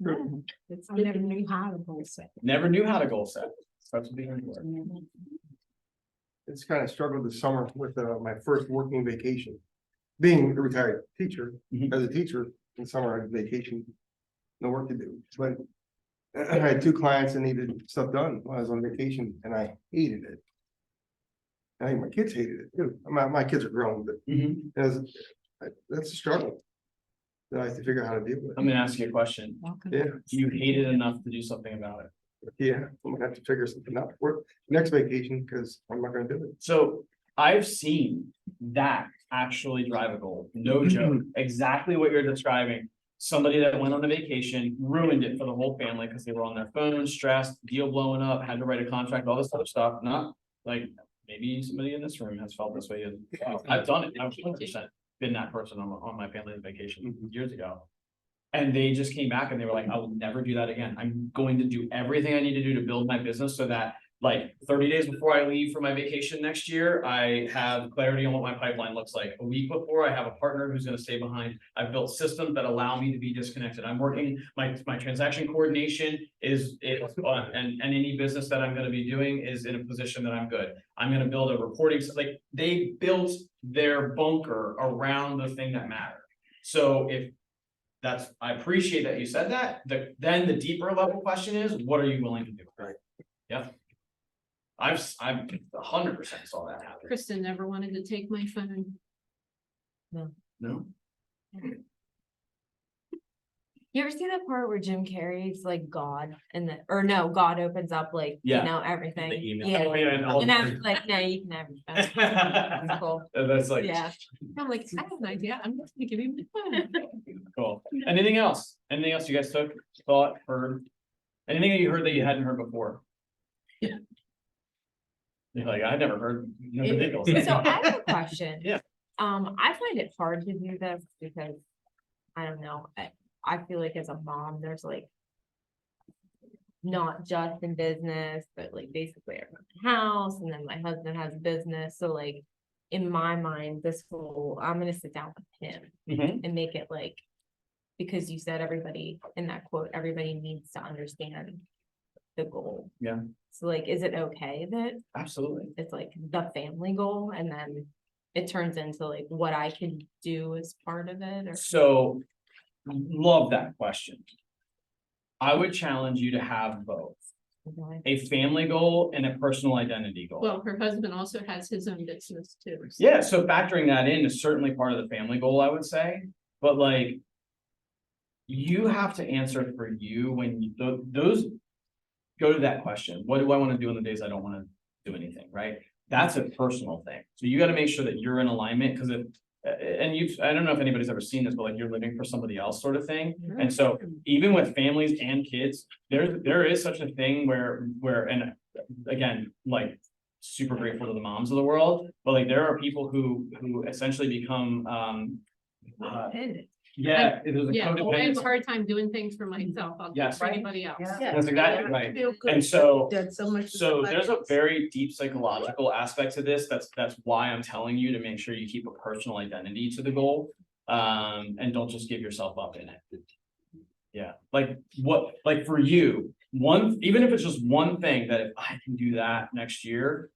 I never knew how to goal set. Never knew how to goal set. Starts with being work. It's kind of struggled this summer with my first working vacation. Being a retired teacher, Mhm. as a teacher, in summer I had vacation, no work to do, but I had 2 clients that needed stuff done while I was on vacation and I hated it. I think my kids hated it too. My kids are grown, but Mhm. that's a struggle that I have to figure out how to deal with. I'm gonna ask you a question. Yeah, Do you hate it enough to do something about it? yeah, I'm gonna have to figure something out for next vacation because I'm not gonna do it. So I've seen that actually drive a goal, no joke, exactly what you're describing. Somebody that went on a vacation, ruined it for the whole family because they were on their phones, stressed, deal blowing up, had to write a contract, all this other stuff, not like. Maybe somebody in this room has felt this way. I've done it, I've 100% been that person on my family's vacation years ago. And they just came back and they were like, I will never do that again. I'm going to do everything I need to do to build my business so that like 30 days before I leave for my vacation next year, I have clarity on what my pipeline looks like. A week before, I have a partner who's gonna stay behind. I've built systems that allow me to be disconnected. I'm working, my transaction coordination is, and any business that I'm gonna be doing is in a position that I'm good. I'm gonna build a reporting, like, they built their bunker around the thing that mattered. So if that's, I appreciate that you said that, then the deeper level question is, what are you willing to do? Right. Yeah. I've 100% saw that happen. Kristen never wanted to take my phone. No? You ever see that part where Jim Carrey's like God and or no, God opens up like, Yeah. you know, everything. The email. Yeah. Oh, yeah, and all And that. I'm like, no, you can have your phone. That's cool. That's like. Yeah. I'm like, I have an idea. I'm just gonna give you my phone. Cool. Anything else? Anything else you guys took, thought, heard? Anything that you heard that you hadn't heard before? Yeah. You're like, I never heard. No ridiculous. So I have a question. Yeah. I find it hard to do this because I don't know, I feel like as a mom, there's like not just in business, but like basically around the house, and then my husband has a business, so like in my mind, this whole, I'm gonna sit down with him Mhm. and make it like, because you said everybody in that quote, everybody needs to understand the goal. Yeah. So like, is it okay that Absolutely. it's like the family goal and then it turns into like what I can do as part of it or? So, love that question. I would challenge you to have both, Okay. a family goal and a personal identity goal. Well, her husband also has his own business too. so- Yeah, so factoring that in is certainly part of the family goal, I would say, but like. You have to answer for you when you, those. Go to that question, what do I wanna do on the days I don't wanna do anything, right? That's a personal thing, so you gotta make sure that you're in alignment, cause if. And I don't know if anybody's ever seen this, but like you're living for somebody else sort of thing, and so even with families and kids, there is such a thing where, and again, like. Super grateful to the moms of the world, but like there are people who essentially become, yeah, there's a Yeah, I have a codependent. hard time doing things for myself. I'll do it Yes. for anybody else. Yeah. That's exactly right. Feel good. And so, Done so much. for so somebody there's a else. very deep psychological aspect to this. That's why I'm telling you to make sure you keep a personal identity to the goal. And don't just give yourself up in it. Yeah, like for you, even if it's just one thing that if I can do that next year.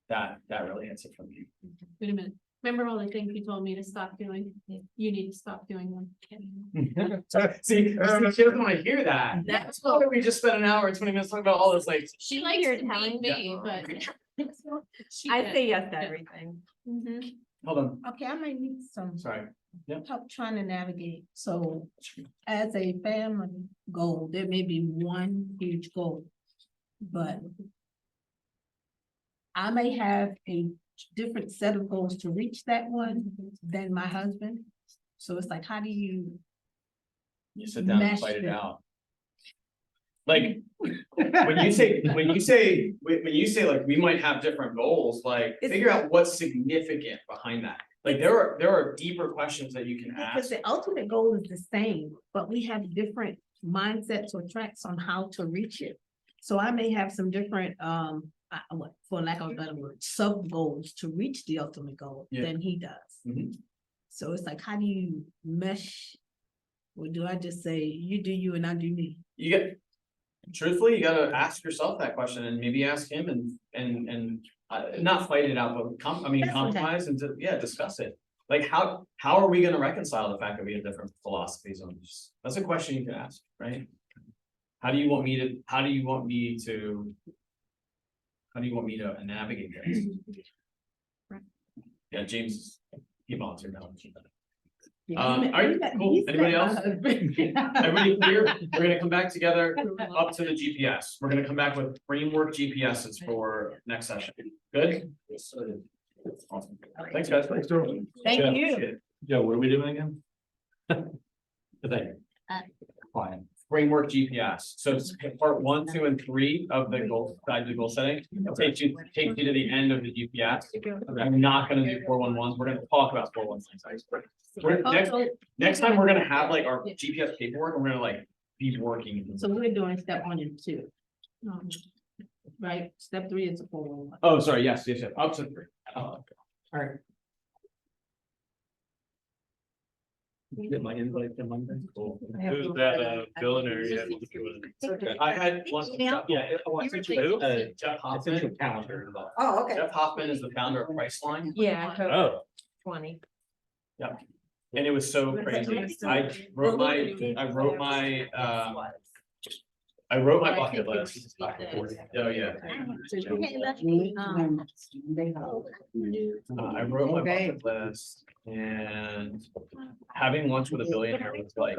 That really hits it for me. Wait a minute. Remember all the things you told me to stop doing? You need to stop doing them. See, she doesn't wanna hear that. That's why we just spent an hour and 20 minutes talking about all this, like. She likes You're to telling beat me, but. she I did. say yes to everything. Mhm. Hold on, Okay, I might need some sorry. help trying to navigate. So as a family goal, there may be one huge goal. But I may have a different set of goals to reach that one than my husband. So it's like, how do you? You sit down and mesh fight it them? out. Like, when you say like, we might have different goals, like, It's- figure out what's significant behind that. Like, there are deeper questions that you can Because ask. the ultimate goal is the same, but we have different mindsets or tracks on how to reach it. So I may have some different, for lack of a better word, sub goals to reach the ultimate goal Yeah. than he does. Mhm. So it's like, how do you mesh? Or do I just say, you do you and I do me? You get, truthfully, you gotta ask yourself that question and maybe ask him and not fight it out, but compromise and yeah, discuss it. Like, how are we gonna reconcile the fact that we have different philosophies on this? That's a question you can ask, right? How do you want me to navigate this? Yeah, James, he volunteered now. All right, cool. Anybody else? Everybody clear? We're gonna come back together up to the GPS. We're gonna come back with framework GPSs for next session. Good? Awesome. Thanks, guys. Thank Yeah, you. appreciate it. Joe, what are we doing again? Today. Fine. Framework GPS. So it's part 1, 2, and 3 of the goal, goal setting. It'll take you to the end of the GPS. I'm not gonna do 411s. We're gonna talk about 411s. Next time, we're gonna have like our GPS paperwork. We're gonna like be working. So we're doing step 1 and 2. Right, step 3 is a 411. Oh, sorry, yes, up to 3. All right. Get my invite to Monday. Cool. Who's that, billionaire? I had one. Yeah. I sent you Who? Jeff Hoffman. Calendar. Oh, okay. Jeff Hoffman is the founder of Priceline. Yeah, Oh. 20. And it was so crazy. I wrote my bucket list. Oh, yeah. I wrote my bucket list and having lunch with a billionaire was like